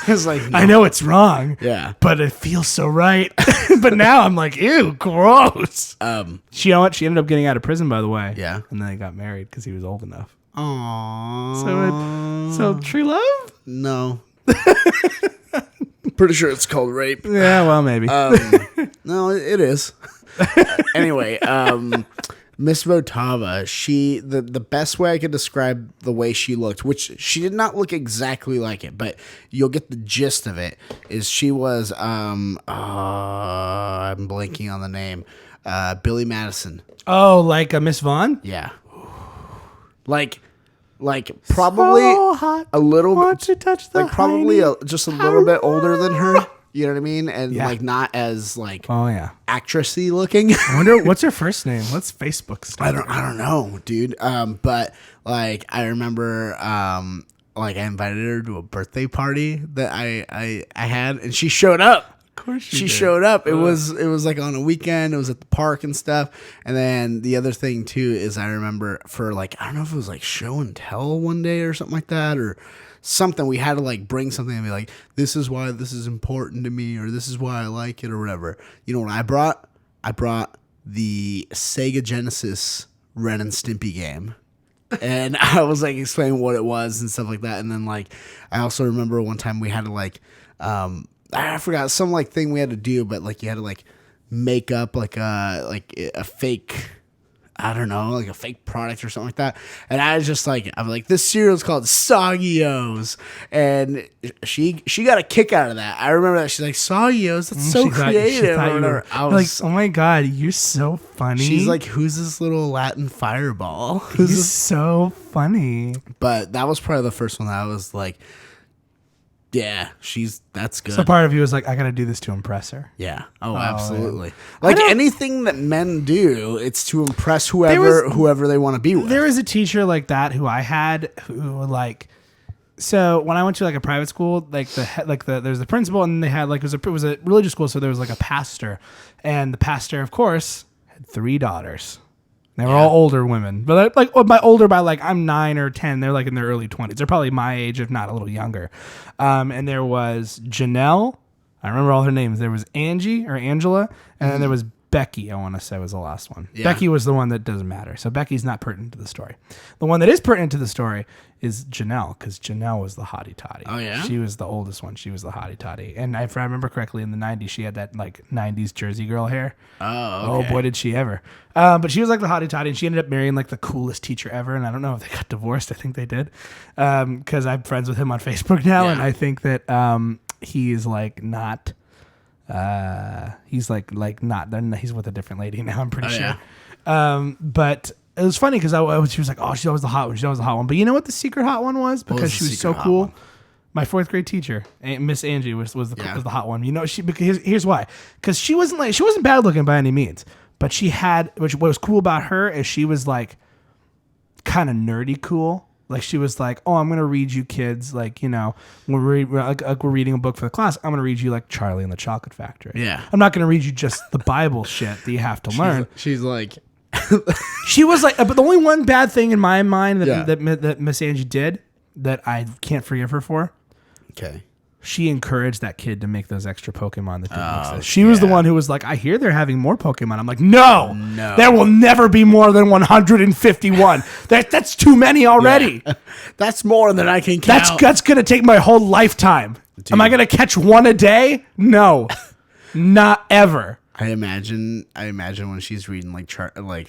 It's like, no. I know it's wrong. Yeah. But it feels so right. But now I'm like, ew, gross. She ended up getting out of prison, by the way. Yeah. And then they got married because he was old enough. Aww. So true love? No. Pretty sure it's called rape. Yeah, well, maybe. No, it is. Anyway, Miss Votava, the best way I could describe the way she looked, which she did not look exactly like it, but you'll get the gist of it, is she was, I'm blanking on the name, Billy Madison. Oh, like a Miss Vaughn? Yeah. Like probably so hot. a little bit, like probably just a little bit older than her. You know what I mean? And like not as like actressy looking. I wonder what's her first name. What's Facebook stuff? I don't know, dude. But like I remember like I invited her to a birthday party that I had, and she showed up. Of course she showed up. It was like on a weekend. It was at the park and stuff. And then the other thing too is I remember for like I don't know if it was like show and tell one day or something like that or something. We had to like bring something and be like, this is why this is important to me, or this is why I like it, or whatever. You know what I brought? I brought the Sega Genesis Ren and Stimpy game. And I was like explaining what it was and stuff like that. And then like I also remember one time we had to like I forgot some like thing we had to do, but like you had to like make up like a fake, I don't know, like a fake product or something like that. And I was just like, I'm like, this cereal is called Soggy-O's. And she got a kick out of that. I remember that. She's like, Soggy-O's? That's so creative. I was like, oh my God, you're so funny. She's like, who's this little Latin fireball? He's so funny. But that was probably the first one that I was like, yeah, that's good. So part of you was like, I gotta do this to impress her. Yeah. Oh, absolutely. Yeah. Like anything that men do, it's to impress whoever they want to be with. There was a teacher like that who I had who like, so when I went to like a private school, like there's the principal and they had like it was a religious school, so there was like a pastor, and the pastor of course had 3 daughters. They were all older women, but like by older by like I'm 9 or 10. They're like in their early 20s. They're probably my age, if not a little younger. And there was Janelle. I remember all her names. There was Angie or Angela, and then there was Becky. I want to say was the last one. Yeah. Becky was the one that doesn't matter. So Becky's not pertinent to the story. The one that is pertinent to the story is Janelle, because Janelle was the hottie toddy. Oh yeah, she was the oldest one. She was the hottie toddy, and if I remember correctly, in the 90s, she had that like 90s Jersey girl hair. Oh, okay. Oh boy, did she ever! But she was like the hottie toddy, and she ended up marrying like the coolest teacher ever. And I don't know if they got divorced. I think they did, because I'm friends with him on Facebook now, and I think that he's like not. He's like not. He's with a different lady now. I'm pretty sure. Yeah. But it was funny because she was like, oh, she's always the hot one. She's always the hot one. But you know what the secret hot one was? Because she was so cool. My 4th grade teacher, Miss Angie, was the hot one. You know, because here's why. Because she wasn't bad looking by any means, but she had, what was cool about her is she was like kind of nerdy cool. Like she was like, oh, I'm gonna read you kids, like, you know, we're reading a book for the class. I'm gonna read you like Charlie and the Chocolate Factory. Yeah, I'm not gonna read you just the Bible shit that you have to learn. She's like, she was like, but the only one bad thing in my mind that Miss Angie did that I can't forgive her for. Okay. She encouraged that kid to make those extra Pokemon that didn't exist. She was the one who was like, I hear they're having more Pokemon. I'm like, no, there will never be more than 151. That's too many already. Yeah. That's more than I can count. That's going to take my whole lifetime. Dude. Am I going to catch one a day? No, not ever. I imagine when she's reading like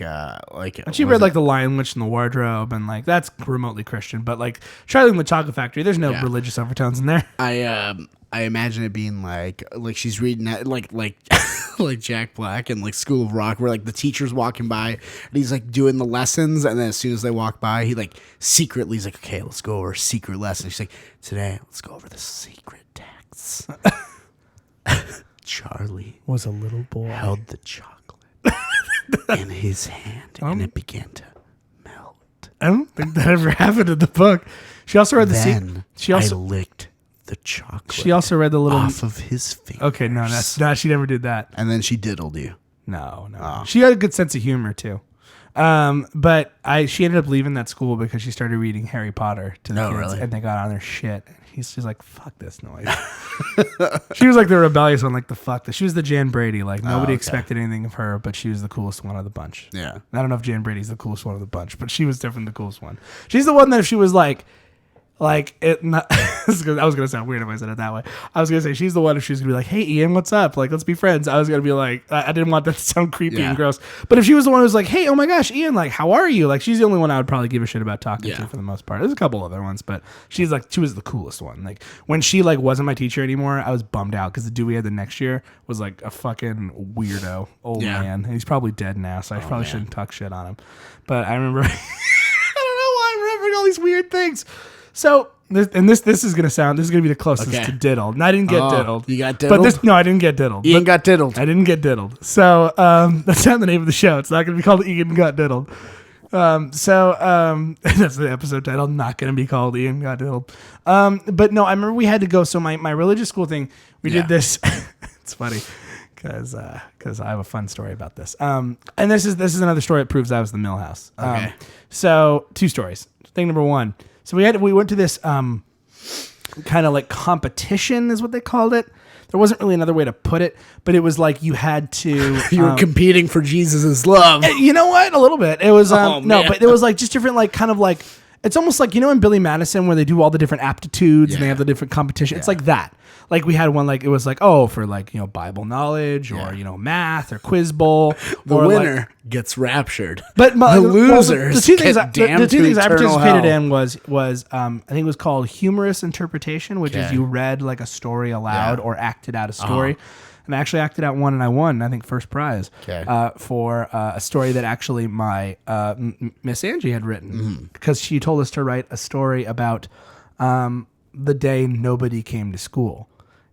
and she read like The Lion, Witch, and the Wardrobe, and like that's remotely Christian, but like Charlie and the Chocolate Factory, there's no religious overtones in there. I imagine it being like she's reading that like like Jack Black and like School of Rock, where like the teacher's walking by and he's like doing the lessons, and then as soon as they walk by, he like secretly is like, okay, let's go over a secret lesson. She's like, today let's go over the secret texts. Charlie was a little boy, held the chocolate in his hand, and it began to melt. I don't think that ever happened in the book. She also read the I licked the chocolate. She also read the little off of his fingers. Okay, no, she never did that. And then she diddled you. No. Oh. She had a good sense of humor too. But she ended up leaving that school because she started reading Harry Potter to the kids, and they got on their shit. She's like, fuck this noise. She was like the rebellious one, like the fuck this. She was the Jan Brady. Like nobody expected anything of her, but she was the coolest one of the bunch. Yeah. I don't know if Jan Brady's the coolest one of the bunch, but she was definitely the coolest one. She's the one that if she was like it not I was gonna sound weird if I said it that way. I was gonna say she's the one if she was gonna be like, hey Ian, what's up? Like, let's be friends. I was gonna be like, I didn't want that to sound creepy and gross. But if she was the one who was like, hey, oh my gosh, Ian, like, how are you? Like, she's the only one I would probably give a shit about talking to for the most part. There's a couple other ones, but she was the coolest one. Like when she like wasn't my teacher anymore, I was bummed out because the dude we had the next year was like a fucking weirdo old man. And he's probably dead now, so I probably shouldn't talk shit on him. But I remember I don't know why I'm remembering all these weird things. So this is gonna be the closest to diddled. And I didn't get diddled. You got diddled? But I didn't get diddled. Ian got diddled. I didn't get diddled. So that's not the name of the show. It's not gonna be called Ian Got Diddled. That's the episode title. Not gonna be called Ian Got Diddled. But no, I remember we had to go. So my religious school thing, we did this. It's funny. Because I have a fun story about this. And this is another story that proves I was the Millhouse. Okay. So 2 stories. Thing number 1. So we went to this kind of like competition is what they called it. There wasn't really another way to put it, but it was like you had to. You were competing for Jesus' love. You know what? A little bit. It was no, but it was like just different, like kind of like it's almost like in Billy Madison where they do all the different aptitudes and they have the different competition. It's like that. Like we had one, like it was like, for like, Bible knowledge or, math or quiz bowl. The winner gets raptured. But the losers the two things I participated hell. in was I think it was called humorous interpretation, which is you read like a story aloud or acted out a story. And I actually acted out one and I won, I think, first prize for a story that actually my Miss Angie had written because she told us to write a story about the day nobody came to school.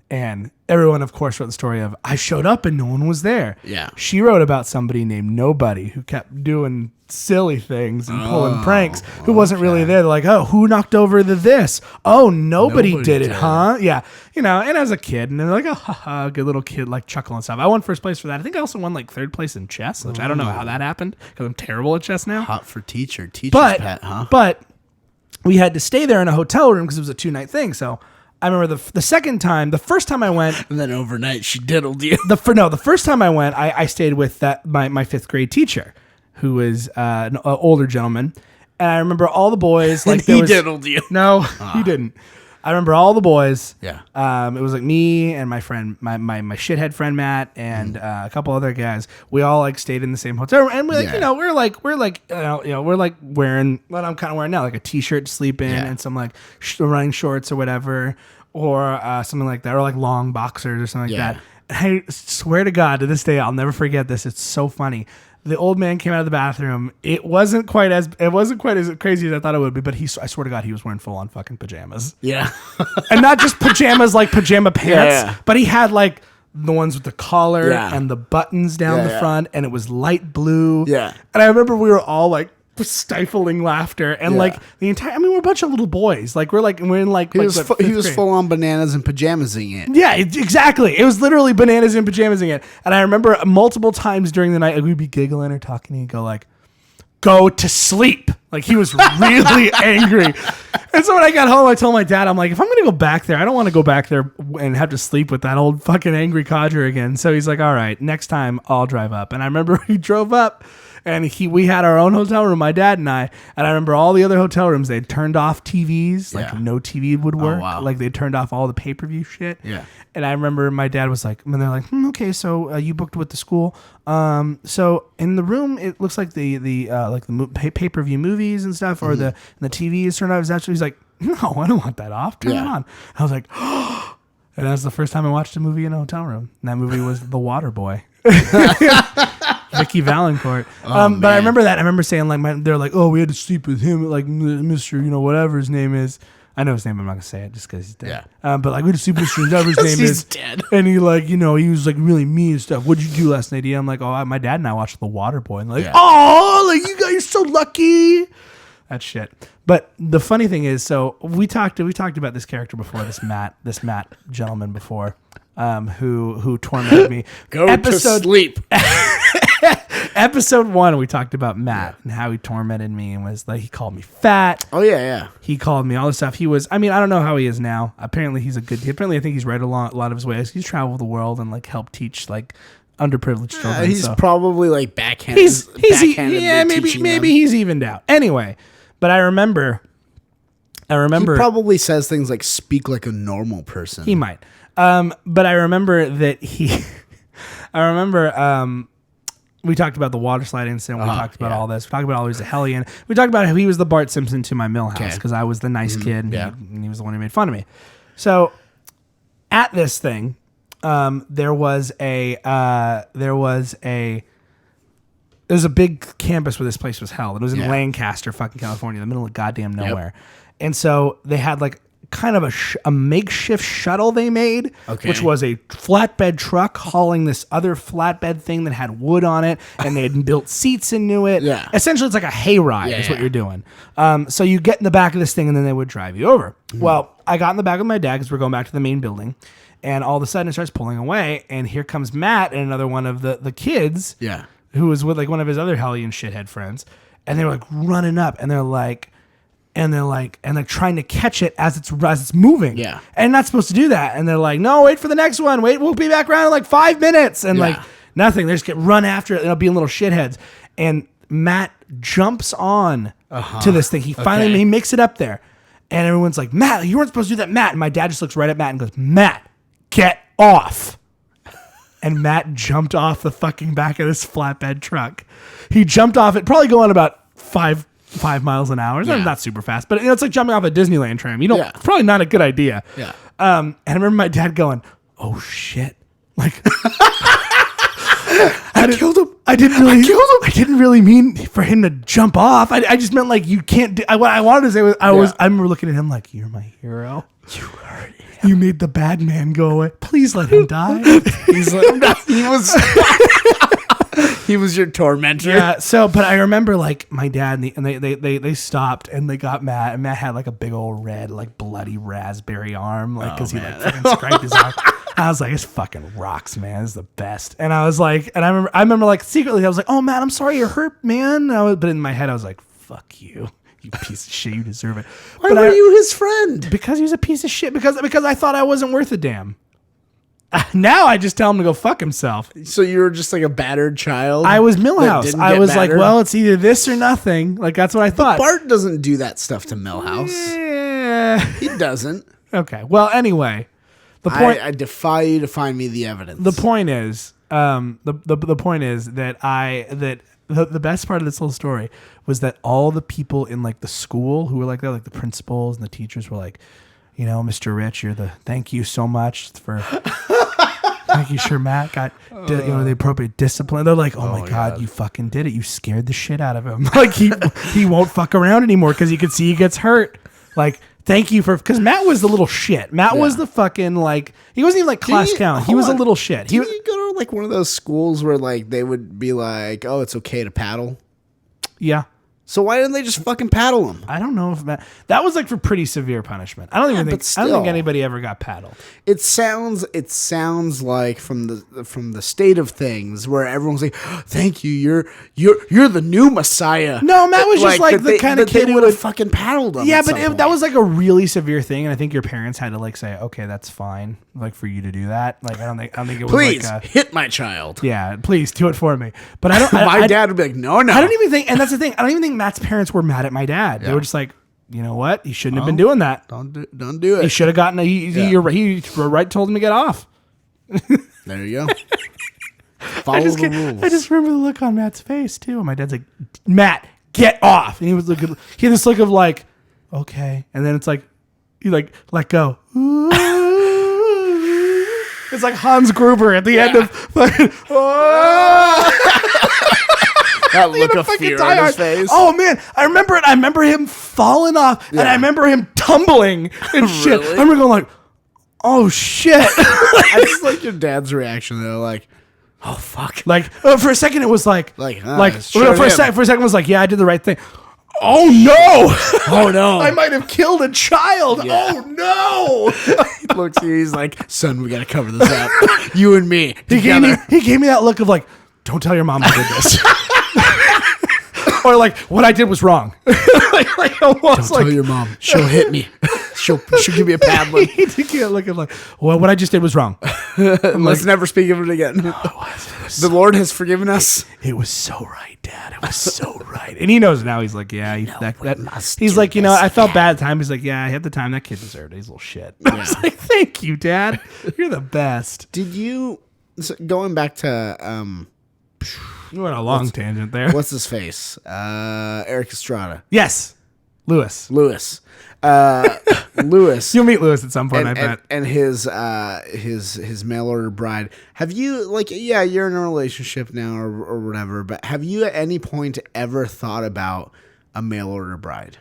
And everyone, of course, wrote the story of I showed up and no one was there. Yeah. She wrote about somebody named Nobody who kept doing silly things and pulling pranks who wasn't really there. They're like, oh, who knocked over this? Oh, nobody did it, huh? Yeah. And as a kid, and they're like, oh, haha, good little kid, like chuckle and stuff. I won first place for that. I think I also won like 3rd place in chess, which I don't know how that happened because I'm terrible at chess now. Hot for teacher's pet, huh? But we had to stay there in a hotel room because it was a 2-night thing. So I remember the first time I went, and then overnight she diddled you. The first time I went, I stayed with my 5th grade teacher, who was an older gentleman, and I remember all the boys. Like he diddled you. No, he didn't. I remember all the boys. Yeah. It was like me and my friend, my shithead friend Matt, and a couple other guys. We all like stayed in the same hotel, and we're like, we're like wearing what I'm kind of wearing now, like a t-shirt to sleep in, and some like running shorts or whatever, or something like that, or like long boxers or something like that. And I swear to God, to this day, I'll never forget this. It's so funny. The old man came out of the bathroom. It wasn't quite as crazy as I thought it would be, but I swear to God, he was wearing full on fucking pajamas. Yeah. And not just pajamas like pajama pants, but he had like the ones with the collar and the buttons down the front, and it was light blue. Yeah. And I remember we were all like stifling laughter, and like the entire, we're a bunch of little boys. Like we're in like he was full on bananas and pajamasing it. Yeah, exactly. It was literally bananas and pajamasing it. And I remember multiple times during the night, like, we'd be giggling or talking, and he'd go like, "Go to sleep." Like he was really angry. And so when I got home, I told my dad, I'm like, if I'm going to go back there, I don't want to go back there and have to sleep with that old fucking angry codger again. So he's like, all right, next time I'll drive up. And I remember he drove up. And we had our own hotel room, my dad and I. And I remember all the other hotel rooms, they'd turned off TVs. Like no TV would work. Oh, wow. Like they turned off all the pay-per-view shit. Yeah. And I remember my dad was like, and they're like, okay, so you booked with the school. So in the room, it looks like the pay-per-view movies and stuff, or the TV is turned off. He's like, no, I don't want that off. Turn it on. I was like, oh. And that was the first time I watched a movie in a hotel room. And that movie was The Water Boy. Vicky Valancourt. But I remember that. I remember saying like they're like, oh, we had to sleep with him, like Mr. Whatever his name is. I know his name. I'm not gonna say it just because he's dead. Yeah. But like we had to sleep with Mr. Whatever his name he's is. Dead. And he like he was like really mean and stuff. What'd you do last night? I'm like, oh, my dad and I watched The Water Boy. And like, oh, like you guys are so lucky. That shit. But the funny thing is, so we talked about this character before, this Matt gentleman before, who tormented me. Go to sleep. Episode 1, we talked about Matt and how he tormented me and was like, he called me fat. Oh yeah. He called me all this stuff. He was, I don't know how he is now. Apparently he's apparently I think he's read a lot of his ways. He's traveled the world and like helped teach like underprivileged children. He's probably like backhanded. Maybe he's evened out. Anyway, but I remember. He probably says things like "speak like a normal person." He might. But I remember that we talked about the water slide incident. We talked about all this. We talked about how he was a hellion. We talked about how he was the Bart Simpson to my Millhouse because I was the nice kid and he was the one who made fun of me. So at this thing, there was a big campus where this place was held. It was in Lancaster, fucking California, in the middle of goddamn nowhere. And so they had like kind of a makeshift shuttle they made, which was a flatbed truck hauling this other flatbed thing that had wood on it, and they had built seats into it. Yeah. Essentially, it's like a hayride is what you're doing. So you get in the back of this thing, and then they would drive you over. Well, I got in the back with my dad because we're going back to the main building, and all of a sudden it starts pulling away, and here comes Matt and another one of the kids who was with like one of his other hellion shithead friends, and they were like running up, and they're trying to catch it as it's moving. Yeah. And not supposed to do that. And they're like, no, wait for the next one. Wait, we'll be back around in like 5 minutes. And like nothing. They just get run after it. And they'll be little shitheads. And Matt jumps on to this thing. He finally he makes it up there. And everyone's like, Matt, you weren't supposed to do that, Matt. And my dad just looks right at Matt and goes, Matt, get off. And Matt jumped off the fucking back of this flatbed truck. He jumped off it, probably going about 5 miles an hour. It's not super fast, but it's like jumping off a Disneyland tram. You know, it's probably not a good idea. Yeah. And I remember my dad going, "Oh shit!" Like, I killed him. I didn't really mean for him to jump off. I just meant like you can't. What I wanted to say was, I remember looking at him like, "You're my hero. You hurt him. You made the bad man go away. Please let him die." He's like, he was. He was your tormentor. Yeah. So, but I remember like my dad and they stopped and they got Matt, and Matt had like a big old red, like bloody raspberry arm, like because he like fucking scraped his arm. I was like, this fucking rocks, man. This is the best. And I was like, and I remember like secretly I was like, oh Matt, I'm sorry you're hurt, man. But in my head I was like, fuck you. You piece of shit. You deserve it. Why were you his friend? Because he was a piece of shit. Because I thought I wasn't worth a damn. Now I just tell him to go fuck himself. So you were just like a battered child? I was Millhouse. I was battered? Like, well, it's either this or nothing. Like, that's what I thought. But Bart doesn't do that stuff to Millhouse. Yeah. He doesn't. Okay. Well, anyway. The point, I defy you to find me the evidence. The point is, the point is that the best part of this whole story was that all the people in like the school who were like that, like the principals and the teachers were like, you know, Mr. Rich, thank you so much for making sure Matt got the appropriate discipline. They're like, oh my God, you fucking did it. You scared the shit out of him. Like he won't fuck around anymore because you can see he gets hurt. Like, thank you because Matt was the little shit. Matt was the fucking like, he wasn't even like class clown. He was a little shit. Did you go to like one of those schools where like they would be like, oh, it's okay to paddle? Yeah. So why didn't they just fucking paddle him? I don't know if that was like for pretty severe punishment. I don't think anybody ever got paddled. It sounds like from the state of things where everyone's like, "Thank you, you're the new Messiah." No, Matt was just like the kind of kid who would have fucking paddled him. Yeah, but that was like a really severe thing, and I think your parents had to like say, "Okay, that's fine," like for you to do that. Like I don't think it was please like hit my child. Yeah, please do it for me. But I don't. My dad would be like, "No." I don't even think, and that's the thing. I don't even think Matt's parents were mad at my dad. They were just like, you know what? He shouldn't have been doing that. Don't do it. He should have gotten he told him to get off. There you go. Follow the rules. I just remember the look on Matt's face too. And my dad's like, Matt, get off. And he was looking. He had this look of like, okay. And then it's like, he like let go. It's like Hans Gruber at the end of fucking. That look of fear on his face. Oh man, I remember it. I remember him falling off, and I remember him tumbling and shit. I remember going like, "Oh shit!" I just like your dad's reaction though, like, "Oh fuck!" Like for a second, it was like for a second, it was like, "Yeah, I did the right thing." Oh no! Oh no! I might have killed a child. Yeah. Oh no! He looks at you. He's like, "Son, we gotta cover this up. You and me together." He gave me that look of like, "Don't tell your mom I did this." Or like, what I did was wrong. like almost don't tell your mom. She'll hit me. She'll give me a paddling. He did get looking like, well, what I just did was wrong. Let's never speak of it again. The Lord has forgiven us. It was so right, Dad. It was so right. And he knows now. He's like, yeah. He's like, I felt bad at the time. He's like, yeah, at the time that kid deserved it. He's a little shit. I was like, thank you, Dad. You're the best. Did you, going back to... You went a long tangent there. What's his face? Eric Estrada. Yes. Lewis. Lewis. You'll meet Lewis at some point, I bet. And his mail order bride. Have you you're in a relationship now or whatever, but have you at any point ever thought about a mail order bride?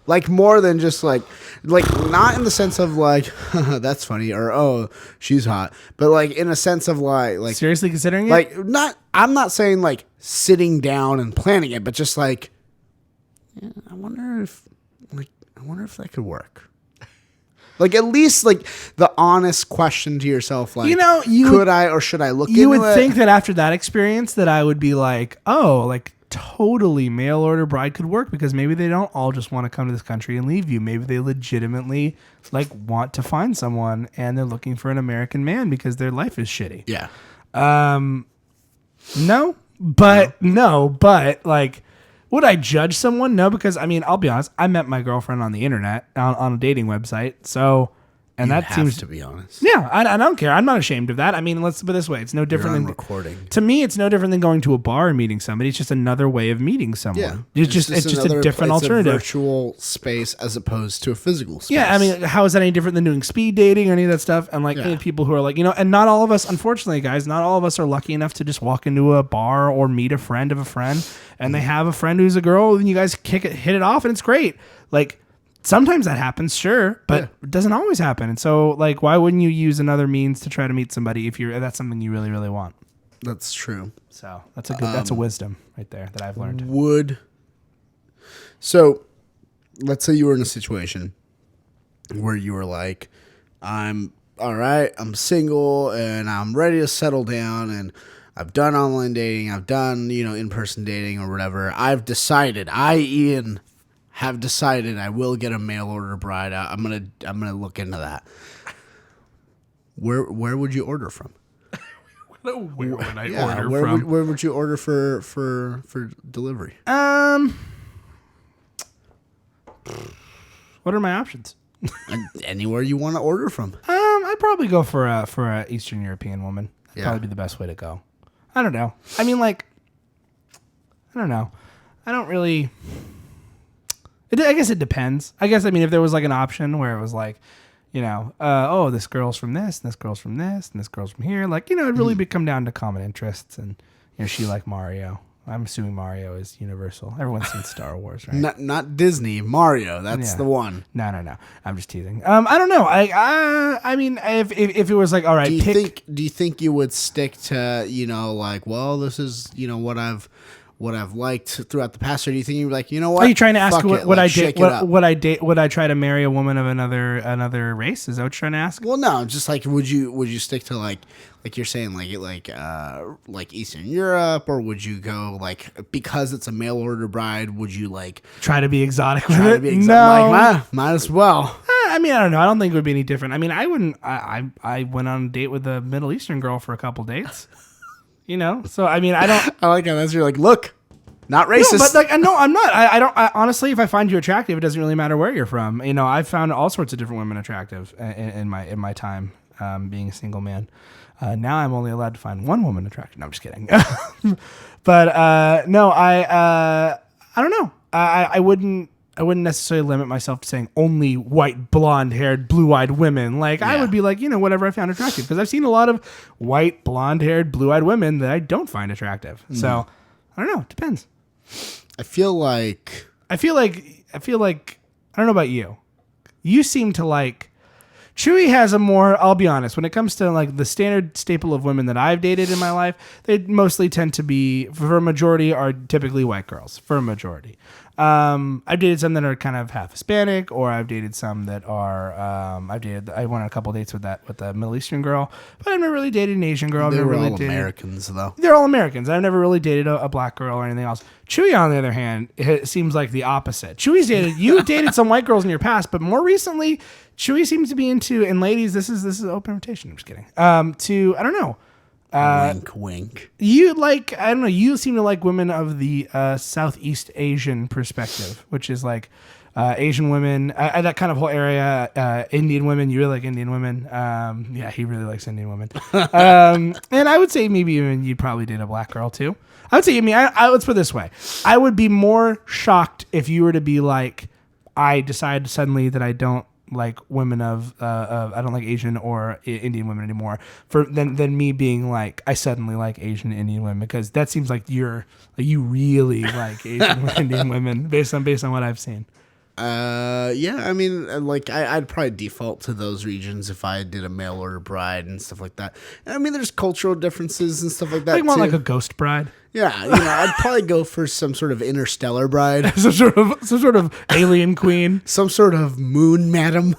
Like more than just like not in the sense of like that's funny or oh she's hot, but like in a sense of like seriously considering it. Like I'm not saying like sitting down and planning it, but just like yeah, I wonder if that could work. Like at least like the honest question to yourself, like could I or should I look into it? You would think that after that experience that I would be like, oh, like totally mail order bride could work because maybe they don't all just want to come to this country and leave you. Maybe they legitimately like want to find someone and they're looking for an American man because their life is shitty. Yeah. No, but like, would I judge someone? No, because I mean, I'll be honest. I met my girlfriend on the internet on a dating website. So, and that seems to be honest. Yeah, I don't care. I'm not ashamed of that. I mean, let's put it this way: it's no different than recording. To me, it's no different than going to a bar and meeting somebody. It's just another way of meeting someone. Yeah, it's just a different alternative. A virtual space as opposed to a physical space. Yeah, I mean, how is that any different than doing speed dating or any of that stuff? And like any people who are like, and not all of us, unfortunately, guys, not all of us are lucky enough to just walk into a bar or meet a friend of a friend, and they have a friend who's a girl, and you guys hit it off, and it's great. Like. Sometimes that happens, sure, but it doesn't always happen. And so, like, why wouldn't you use another means to try to meet somebody if that's something you really, really want? That's true. So that's a wisdom right there that I've learned. So, let's say you were in a situation where you were like, I'm all right, I'm single and I'm ready to settle down and I've done online dating, I've done, in-person dating or whatever. I've decided, Ian have decided I will get a mail order bride. I'm gonna look into that. Where would you order from? Where would I order from? Where would you order for delivery? What are my options? Anywhere you want to order from. I'd probably go for a Eastern European woman. That'd probably be the best way to go. I don't know. I mean, like, I don't know. I don't really. I guess it depends. I mean, if there was like an option where it was like, this girl's from this, and this girl's from this, and this girl's from here, like, it'd really come down to common interests, and she liked Mario. I'm assuming Mario is universal. Everyone's seen Star Wars, right? Not Disney. Mario. That's the one. No. I'm just teasing. I don't know. I mean, if it was like, all right, do you think you would stick to, like, well, this is, what I've liked throughout the past, or do you think you're like, you know what? Are you trying to ask would I try to marry a woman of another race? Is that what you're trying to ask? Well, no, just like would you stick to like you're saying like Eastern Europe, or would you go like because it's a mail order bride? Would you like try to be exotic? No, like, might as well. I mean, I don't know. I don't think it would be any different. I mean, I wouldn't. I went on a date with a Middle Eastern girl for a couple dates. So I mean, I don't. I like how that's you're like, look, not racist. No, but like, no, I'm not. I don't. Honestly, if I find you attractive, it doesn't really matter where you're from. I've found all sorts of different women attractive in my time being a single man. Now I'm only allowed to find one woman attractive. No, I'm just kidding. But no, I don't know. I wouldn't necessarily limit myself to saying only white, blonde-haired, blue-eyed women. Like, I would be like, whatever I found attractive. Because I've seen a lot of white, blonde-haired, blue-eyed women that I don't find attractive. So, I don't know. It depends. I feel like, I don't know about you. You seem to like... Chewy has a more, I'll be honest, when it comes to like the standard staple of women that I've dated in my life, they mostly tend to be, for a majority, are typically white girls, for a majority. I've dated some that are kind of half Hispanic, or I've dated some that are, I went on a couple dates with a Middle Eastern girl, but I've never really dated an Asian girl. They're all Americans, though. They're all Americans. I've never really dated a black girl or anything else. Chewy, on the other hand, it seems like the opposite. You dated some white girls in your past, but more recently, Chewy seems to be into, and ladies, this is an open invitation. I'm just kidding. I don't know. Wink, wink. You like, I don't know, you seem to like women of the Southeast Asian perspective, which is like Asian women, that kind of whole area, Indian women. You really like Indian women. Yeah, he really likes Indian women. And I would say maybe even you'd probably date a black girl too. I would say, let's put it this way. I would be more shocked if you were to be like, I decided suddenly that I don't like women of I don't like Asian or Indian women anymore than me being like I suddenly like Asian and Indian women, because that seems like you really like Asian and Indian women based on what I've seen. Yeah, I mean, like, I'd probably default to those regions if I did a mail order bride and stuff like that. And, I mean, there's cultural differences and stuff like that, Like more too. like a ghost bride. Yeah, I'd probably go for some sort of interstellar bride. some sort of alien queen. Some sort of moon madam.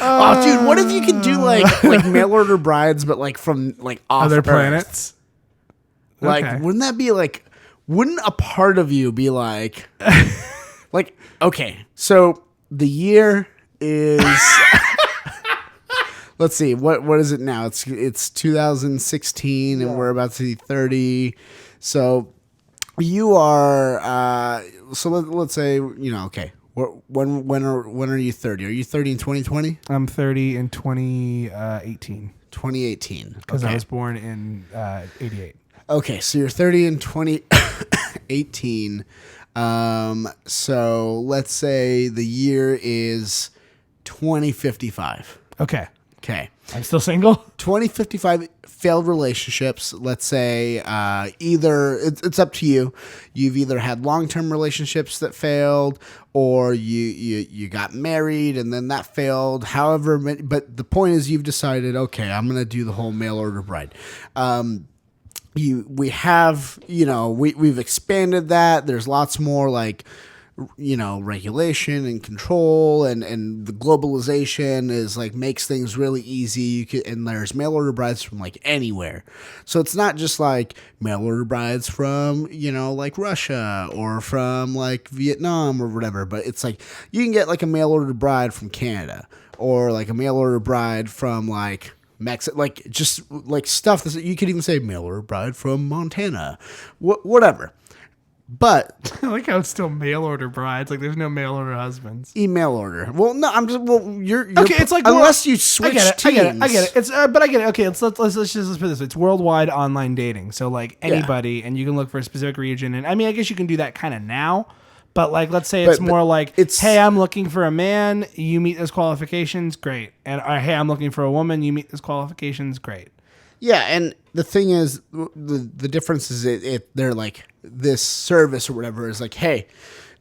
Oh, dude, what if you could do, like mail order brides, but, like, from, like, off Other Earth? planets? Like, Okay. wouldn't that be, like... Wouldn't a part of you be like... like, okay, so the year is... Let's see, what is it now? It's 2016, and we're about to be 30. So you are... so let's say, okay. When are you 30? Are you 30 in 2020? I'm 30 in 2018. 2018. Because okay. I was born in 88. Okay, so you're 30 in 2018. So let's say the year is 2055. Okay. Okay. I'm still single? 2055 failed relationships. Let's say either it's up to you. You've either had long-term relationships that failed, or you got married and then that failed. However, but the point is you've decided, okay, I'm going to do the whole mail order bride. We've expanded that. There's lots more like, regulation and control, and the globalization is like makes things really easy. And there's mail order brides from like anywhere. So it's not just like mail order brides from, like Russia or from like Vietnam or whatever, but it's like you can get like a mail order bride from Canada, or like a mail order bride from like Mexico, like just like stuff that you could even say mail order bride from Montana, whatever. But I like how it's still mail order brides. Like there's no mail order husbands. Email order. Well, no, you're okay. It's like unless you switch teams. I get it. It's but I get it. Okay, let's put this. It's worldwide online dating. So like anybody, and you can look for a specific region. And I mean, I guess you can do that kind of now. But like, let's say it's more like, hey, I'm looking for a man. You meet those qualifications, great. And hey, I'm looking for a woman. You meet those qualifications, great. Yeah, and the thing is, the difference is they're like this service or whatever is like, hey,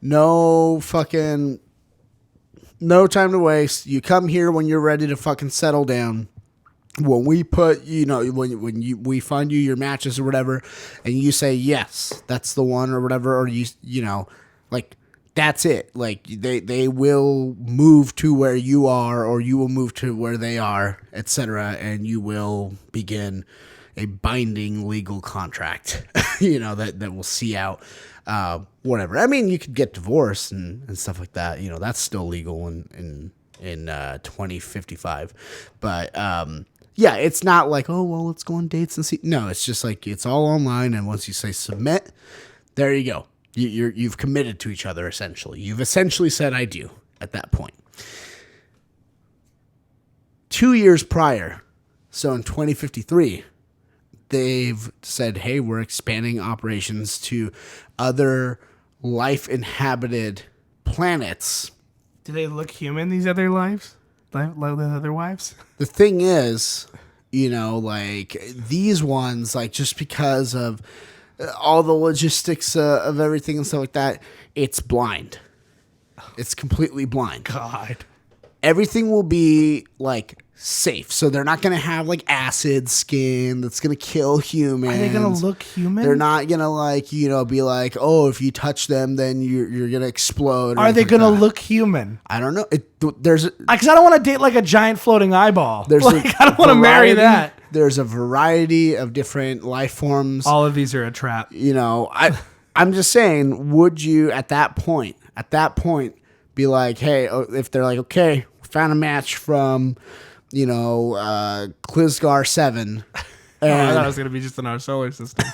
no time to waste. You come here when you're ready to fucking settle down. When we put, we find you your matches or whatever, and you say yes, that's the one or whatever, or like that's it. Like they will move to where you are, or you will move to where they are, etc., and you will begin a binding legal contract, that will see out whatever. I mean, you could get divorced and stuff like that. That's still legal in 2055. But yeah, it's not like, oh, well, let's go on dates and see. No, it's just like it's all online, and once you say submit, there you go. You've committed to each other, essentially. You've essentially said I do at that point. 2 years prior, so in 2053, they've said, hey, we're expanding operations to other life-inhabited planets. Do they look human, these other lives? Like the other wives? The thing is, like these ones, like just because of all the logistics of everything and stuff like that, it's blind. It's completely blind. God. Everything will be like safe. So they're not going to have like acid skin that's going to kill humans. Are they going to look human? They're not going to like, be like, oh, if you touch them, then you're going to explode. Are they going to look human? I don't know. Because I don't want to date like a giant floating eyeball. I don't want to marry that. There's a variety of different life forms. All of these are a trap. I'm just saying, would you at that point be like, hey, if they're like, okay, we found a match from, Qlizgon 7. I thought it was going to be just in our solar system.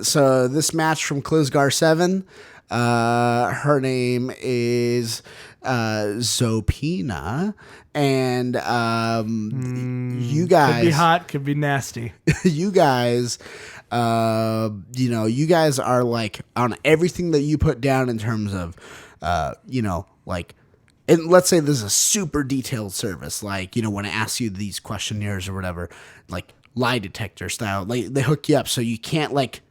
So this match from Qlizgon 7, her name is Zoopena, and you guys could be hot, could be nasty. You guys, you guys are like on everything that you put down in terms of, like. And let's say this is a super detailed service, like, when it asks you these questionnaires or whatever, like lie detector style, like they hook you up so you can't like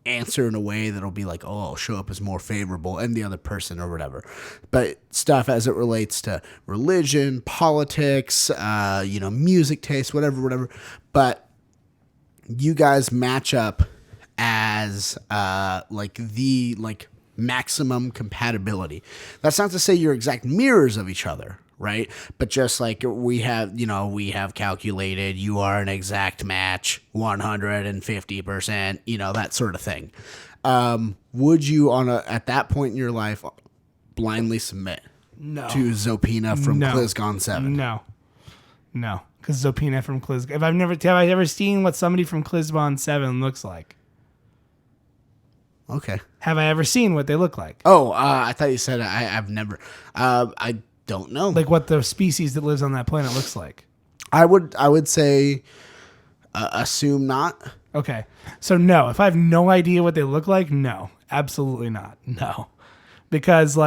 answer in a way that'll be like, oh, I'll show up as more favorable and the other person or whatever. But stuff as it relates to religion, politics, music taste, whatever. But you guys match up as maximum compatibility. That's not to say you're exact mirrors of each other, right? But just like we have calculated, you are an exact match, 150%, that sort of thing. Would you at that point in your life blindly submit to Zoopena from Qlizgon 7? No, because Zoopena from Qlizgon. Have I ever seen what somebody from Qlizgon 7 looks like? Okay. Have I ever seen what they look like? Oh, I thought you said I've never. I don't know. Like what the species that lives on that planet looks like. I would say assume not. Okay. So no, if I have no idea what they look like, no. Absolutely not. No. Because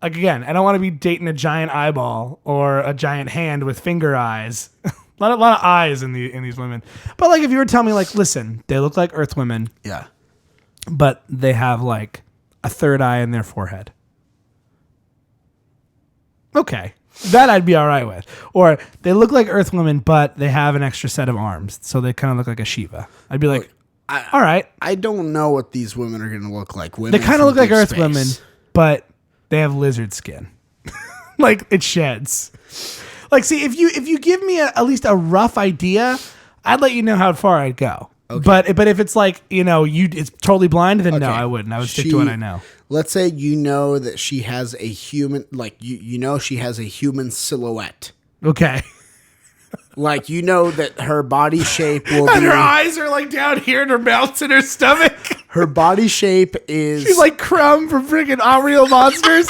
again, I don't want to be dating a giant eyeball or a giant hand with finger eyes. a lot of eyes in these women. But if you were telling me listen, they look like Earth women. Yeah. But they have a third eye in their forehead. Okay. That I'd be all right with. Or they look like Earth women, but they have an extra set of arms. So they kind of look like a Shiva. I'd be like, all right. I don't know what these women are going to look like. They kind of look like Earth women, but they have lizard skin. It sheds. See, if you give me at least a rough idea, I'd let you know how far I'd go. Okay. But if it's it's totally blind, then no, I wouldn't. I would stick to what I know. Let's say that she has a human, she has a human silhouette. Okay. That her body shape will and be... her eyes are down here and her mouth's in her stomach. Her body shape is... She's like Crumb from freaking Unreal Monsters.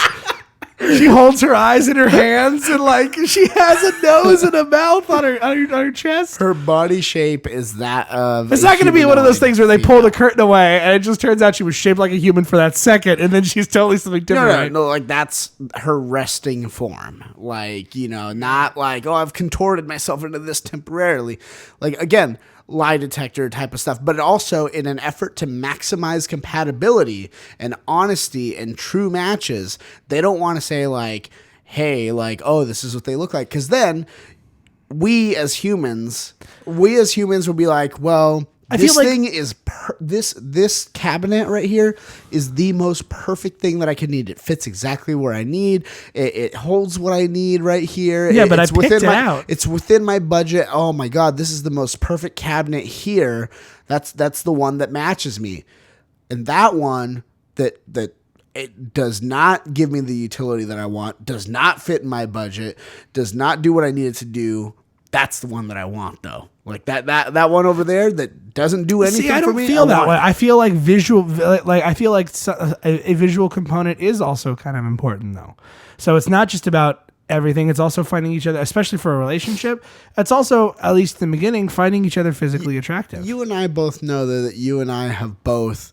She holds her eyes in her hands and she has a nose and a mouth on her chest. Her body shape is that of... It's not going to be one of those things where they pull the curtain away and it just turns out she was shaped like a human for that second and then she's totally something different. No, that's her resting form. Not I've contorted myself into this temporarily. Again... lie detector type of stuff, but also in an effort to maximize compatibility and honesty and true matches, they don't want to say hey, oh, this is what they look like. Because then we as humans will be like, well, this thing is this cabinet right here is the most perfect thing that I could need. It fits exactly where I need. It holds what I need right here. Yeah, but I picked it out. It's within my budget. Oh my God, this is the most perfect cabinet here. That's the one that matches me. And that one that it does not give me the utility that I want, does not fit in my budget, does not do what I need it to do. That's the one that I want, though. That one over there that doesn't do anything for me. I don't feel that way. I feel like visual, I feel like a visual component is also kind of important, though. So it's not just about everything. It's also finding each other, especially for a relationship. It's also, at least in the beginning, finding each other physically attractive. You and I both know that you and I have both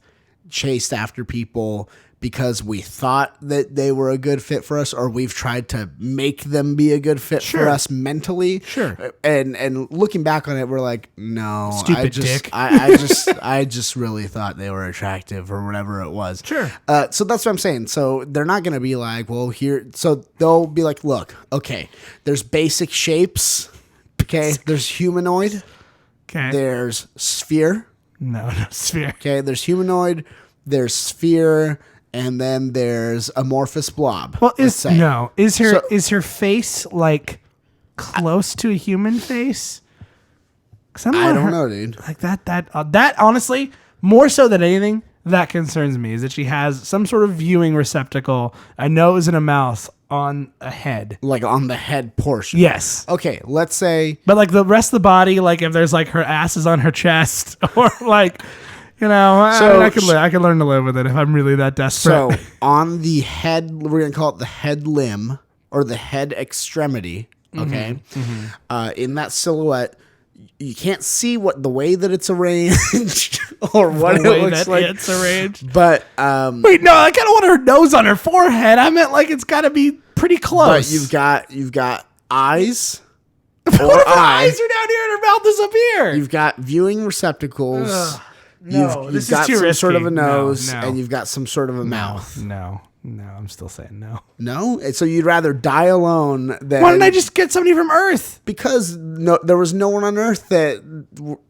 chased after people because we thought that they were a good fit for us, or we've tried to make them be a good fit for us mentally. Sure. And looking back on it, we're like, no, stupid dick. I just really thought they were attractive or whatever it was. Sure. So that's what I'm saying. So they're not going to be like, well, here. So they'll be like, look, okay, there's basic shapes. Okay. There's humanoid. Okay. There's sphere. No sphere. Okay. There's humanoid. There's sphere. And then there's amorphous blob. Well, is her face close to a human face? I don't know, dude. That honestly, more so than anything, that concerns me is that she has some sort of viewing receptacle, a nose and a mouth on a head, on the head portion. Yes. Okay, let's say, but the rest of the body, if there's her ass is on her chest, or I could learn to live with it if I'm really that desperate. So on the head, we're gonna call it the head limb or the head extremity. Okay, in that silhouette, you can't see the way that it's arranged or what it looks like. It's arranged. But wait, no, I kind of want her nose on her forehead. I meant it's got to be pretty close. But you've got eyes. What if her eyes are down here and her mouth is up here? You've got viewing receptacles. No, you've this is got too some risky. sort of a No, nose, no. and you've got some sort of a mouth. No, I'm still saying no. No? So you'd rather die alone than... Why didn't I just get somebody from Earth? Because there was no one on Earth that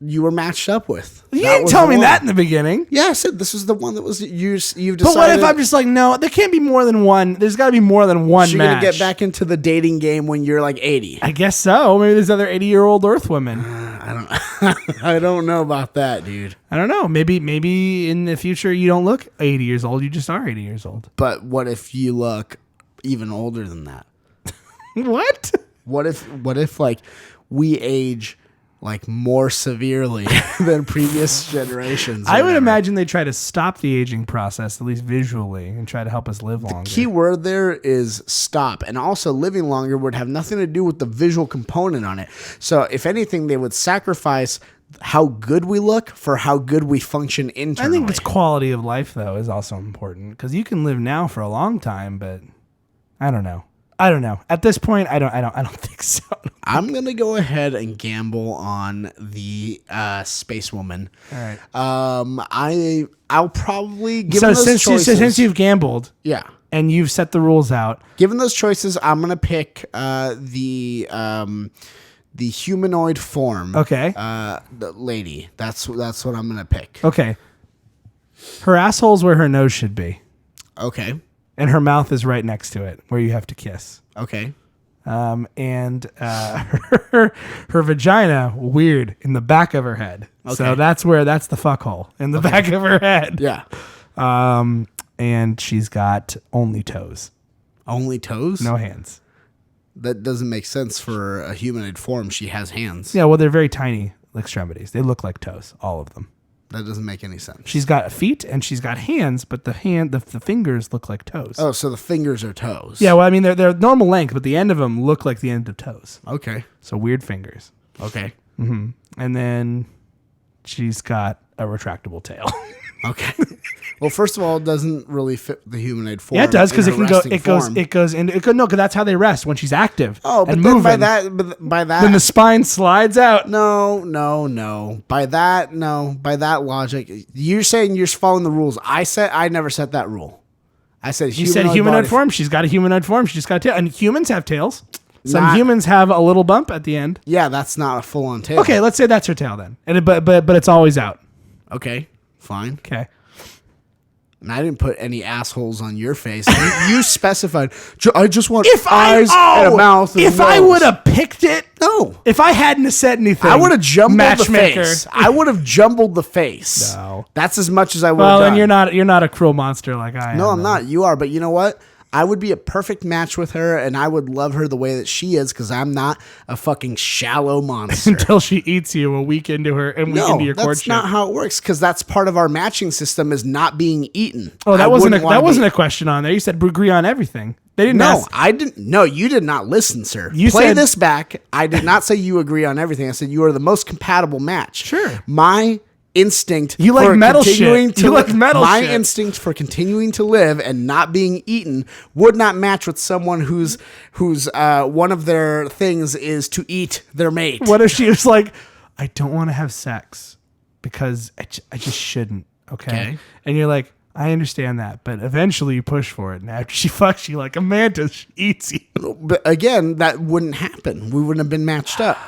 you were matched up with. You That didn't was tell the me one. that in the beginning. Yeah, I said this was the one that was you've decided. But what if I'm just like, no, there can't be more than one. There's got to be more than one you're match. gonna get back into the dating game when you're like 80? I guess so. Maybe there's other 80-year-old Earth women. I don't know about that, dude. I don't know. Maybe in the future you don't look 80 years old. You just are 80 years old. But what if you look even older than that? What? What if like we age like more severely than previous generations? I would imagine they try to stop the aging process, at least visually, and try to help us live longer. Key word there is stop. And also living longer would have nothing to do with the visual component on it. So if anything, they would sacrifice how good we look for how good we function internally. I think it's quality of life, though, is also important, because you can live now for a long time, but I don't know. At this point, I don't think so. I'm gonna go ahead and gamble on the space woman. All right. I'll probably given those choices. Since you've gambled, Yeah. and you've set the rules out, Given those choices, I'm gonna pick the humanoid form. Okay. The lady. That's what I'm gonna pick. okay. Her asshole's where her nose should be, Okay. and her mouth is right next to it, where you have to kiss. Okay. And her vagina, weird, in the back of her head. So Okay. that's the fuck hole in the back of her head. Yeah. And she's got only toes, Only toes? no hands. That doesn't make sense for a humanoid form. She has hands. Yeah, well, they're very tiny extremities. They look like toes, all of them. That doesn't make any sense. She's got feet and she's got hands, but the fingers look like toes. Oh, so the fingers are toes. Yeah, well, I mean, they're normal length, but the end of them look like the end of toes. Okay. So weird fingers. Okay. And then she's got a retractable tail. Okay. Well, first of all, it doesn't really fit the humanoid form. Yeah, it does, because in it a can go. resting It form. goes into. No, because that's how they rest when she's active. Oh, but and then moving. by that, Then the spine slides out. no. By that logic, you're saying you're following the rules. I never set that rule. I said You said humanoid form. She's got a humanoid form. She just got a tail. And humans have tails. Some humans have a little bump at the end. Yeah, that's not a full on tail. Okay, let's say that's her tail then. And but it's always out. Okay, fine. Okay. And I didn't put any assholes on your face. You specified. I just want If eyes and a mouth. And if a I nose." would have picked it, No. if I hadn't have said anything, I would have jumbled matchmaker. the face. I would have jumbled the face. No. That's as much as I would Well, have done. and you're not a cruel monster like I am. No, I'm though. not. You are. But you know what? I would be a perfect match with her, and I would love her the way that she is because I'm not a fucking shallow monster. Until she eats you a week into her and week into your that's courtship. not how it works because that's part of our matching system is not being eaten. Oh, that I wasn't wouldn't wanna a question on there. You said agree on everything. They didn't No, ask. I didn't. No, you did not listen, sir. You Play said- this back. I did not say you agree on everything. I said you are the most compatible match. Sure. My instinct You like for metal continuing shit. to You like metal my shit. instinct for continuing to live and not being eaten would not match with someone whose one of their things is to eat their mate. What if she was like, I don't want to have sex because I just shouldn't. Okay. And you're like, I understand that, but eventually you push for it. And after she fucks you like a mantis, she eats you. But again, that wouldn't happen. We wouldn't have been matched up.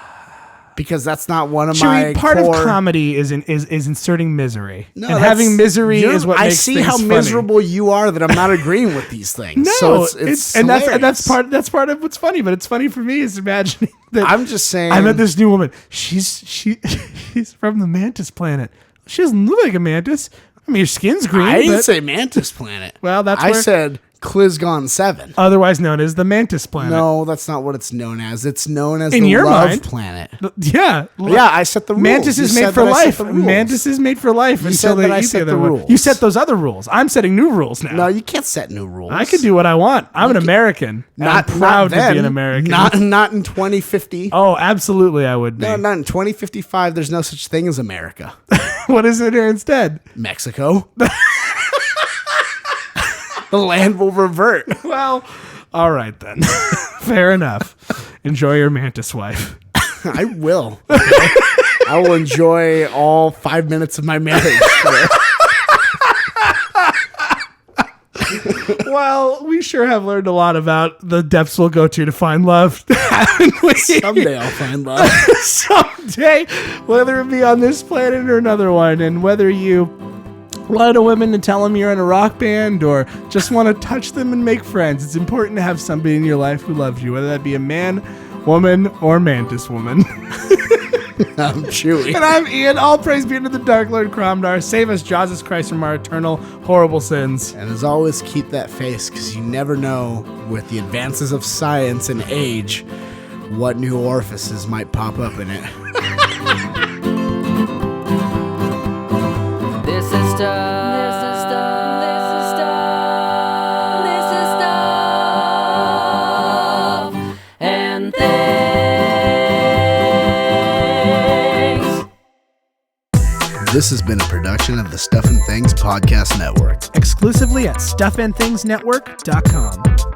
Because that's not one of my Part core... of comedy is inserting misery. No, and that's- having misery you're- is what I makes see things how funny. miserable you are that I'm not agreeing with these things. No, so it's and that's hilarious. that's part of what's funny. But it's funny for me is imagining that I'm just saying. I met this new woman. She's from the mantis planet. She doesn't look like a mantis. I mean, her skin's green. I didn't but say Mantis Planet. Well, that's I where- said Qlizgon 7. otherwise known as the mantis planet. No, that's not what it's known as. It's known as In the your Love mind. Planet. Yeah, Yeah, I set the rules. Mantis You is said made for that I set life. the rules. Mantis is made for life You until said they that I eat set the the other one. rules. You set those other rules. I'm setting new rules now. No, you can't set new rules. I can do what I want. I'm an American. and I'm proud to be an American. Not in 2050. Oh, absolutely, I would be. No, not in 2055. There's no such thing as America. What is it here instead? Mexico. The land will revert. Well, all right then. Fair enough. Enjoy your mantis wife. I will. Okay? I will enjoy all 5 minutes of my marriage. Well, we sure have learned a lot about the depths we'll go to find love. Haven't we? Someday I'll find love. Someday, whether it be on this planet or another one, and whether you lie to women to tell them you're in a rock band or just want to touch them and make friends, it's important to have somebody in your life who loves you, whether that be a man, woman, or mantis woman. I'm Chewy. And I'm Ian. All praise be unto the Dark Lord Cromdar. Save us, Jesus Christ, from our eternal, horrible sins. And as always, keep that face, because you never know, with the advances of science and age, what new orifices might pop up in it. This is stuff. This is stuff. This is stuff. This is stuff. And things. This has been a production of the Stuff and Things Podcast Network. Exclusively at stuffandthingsnetwork.com.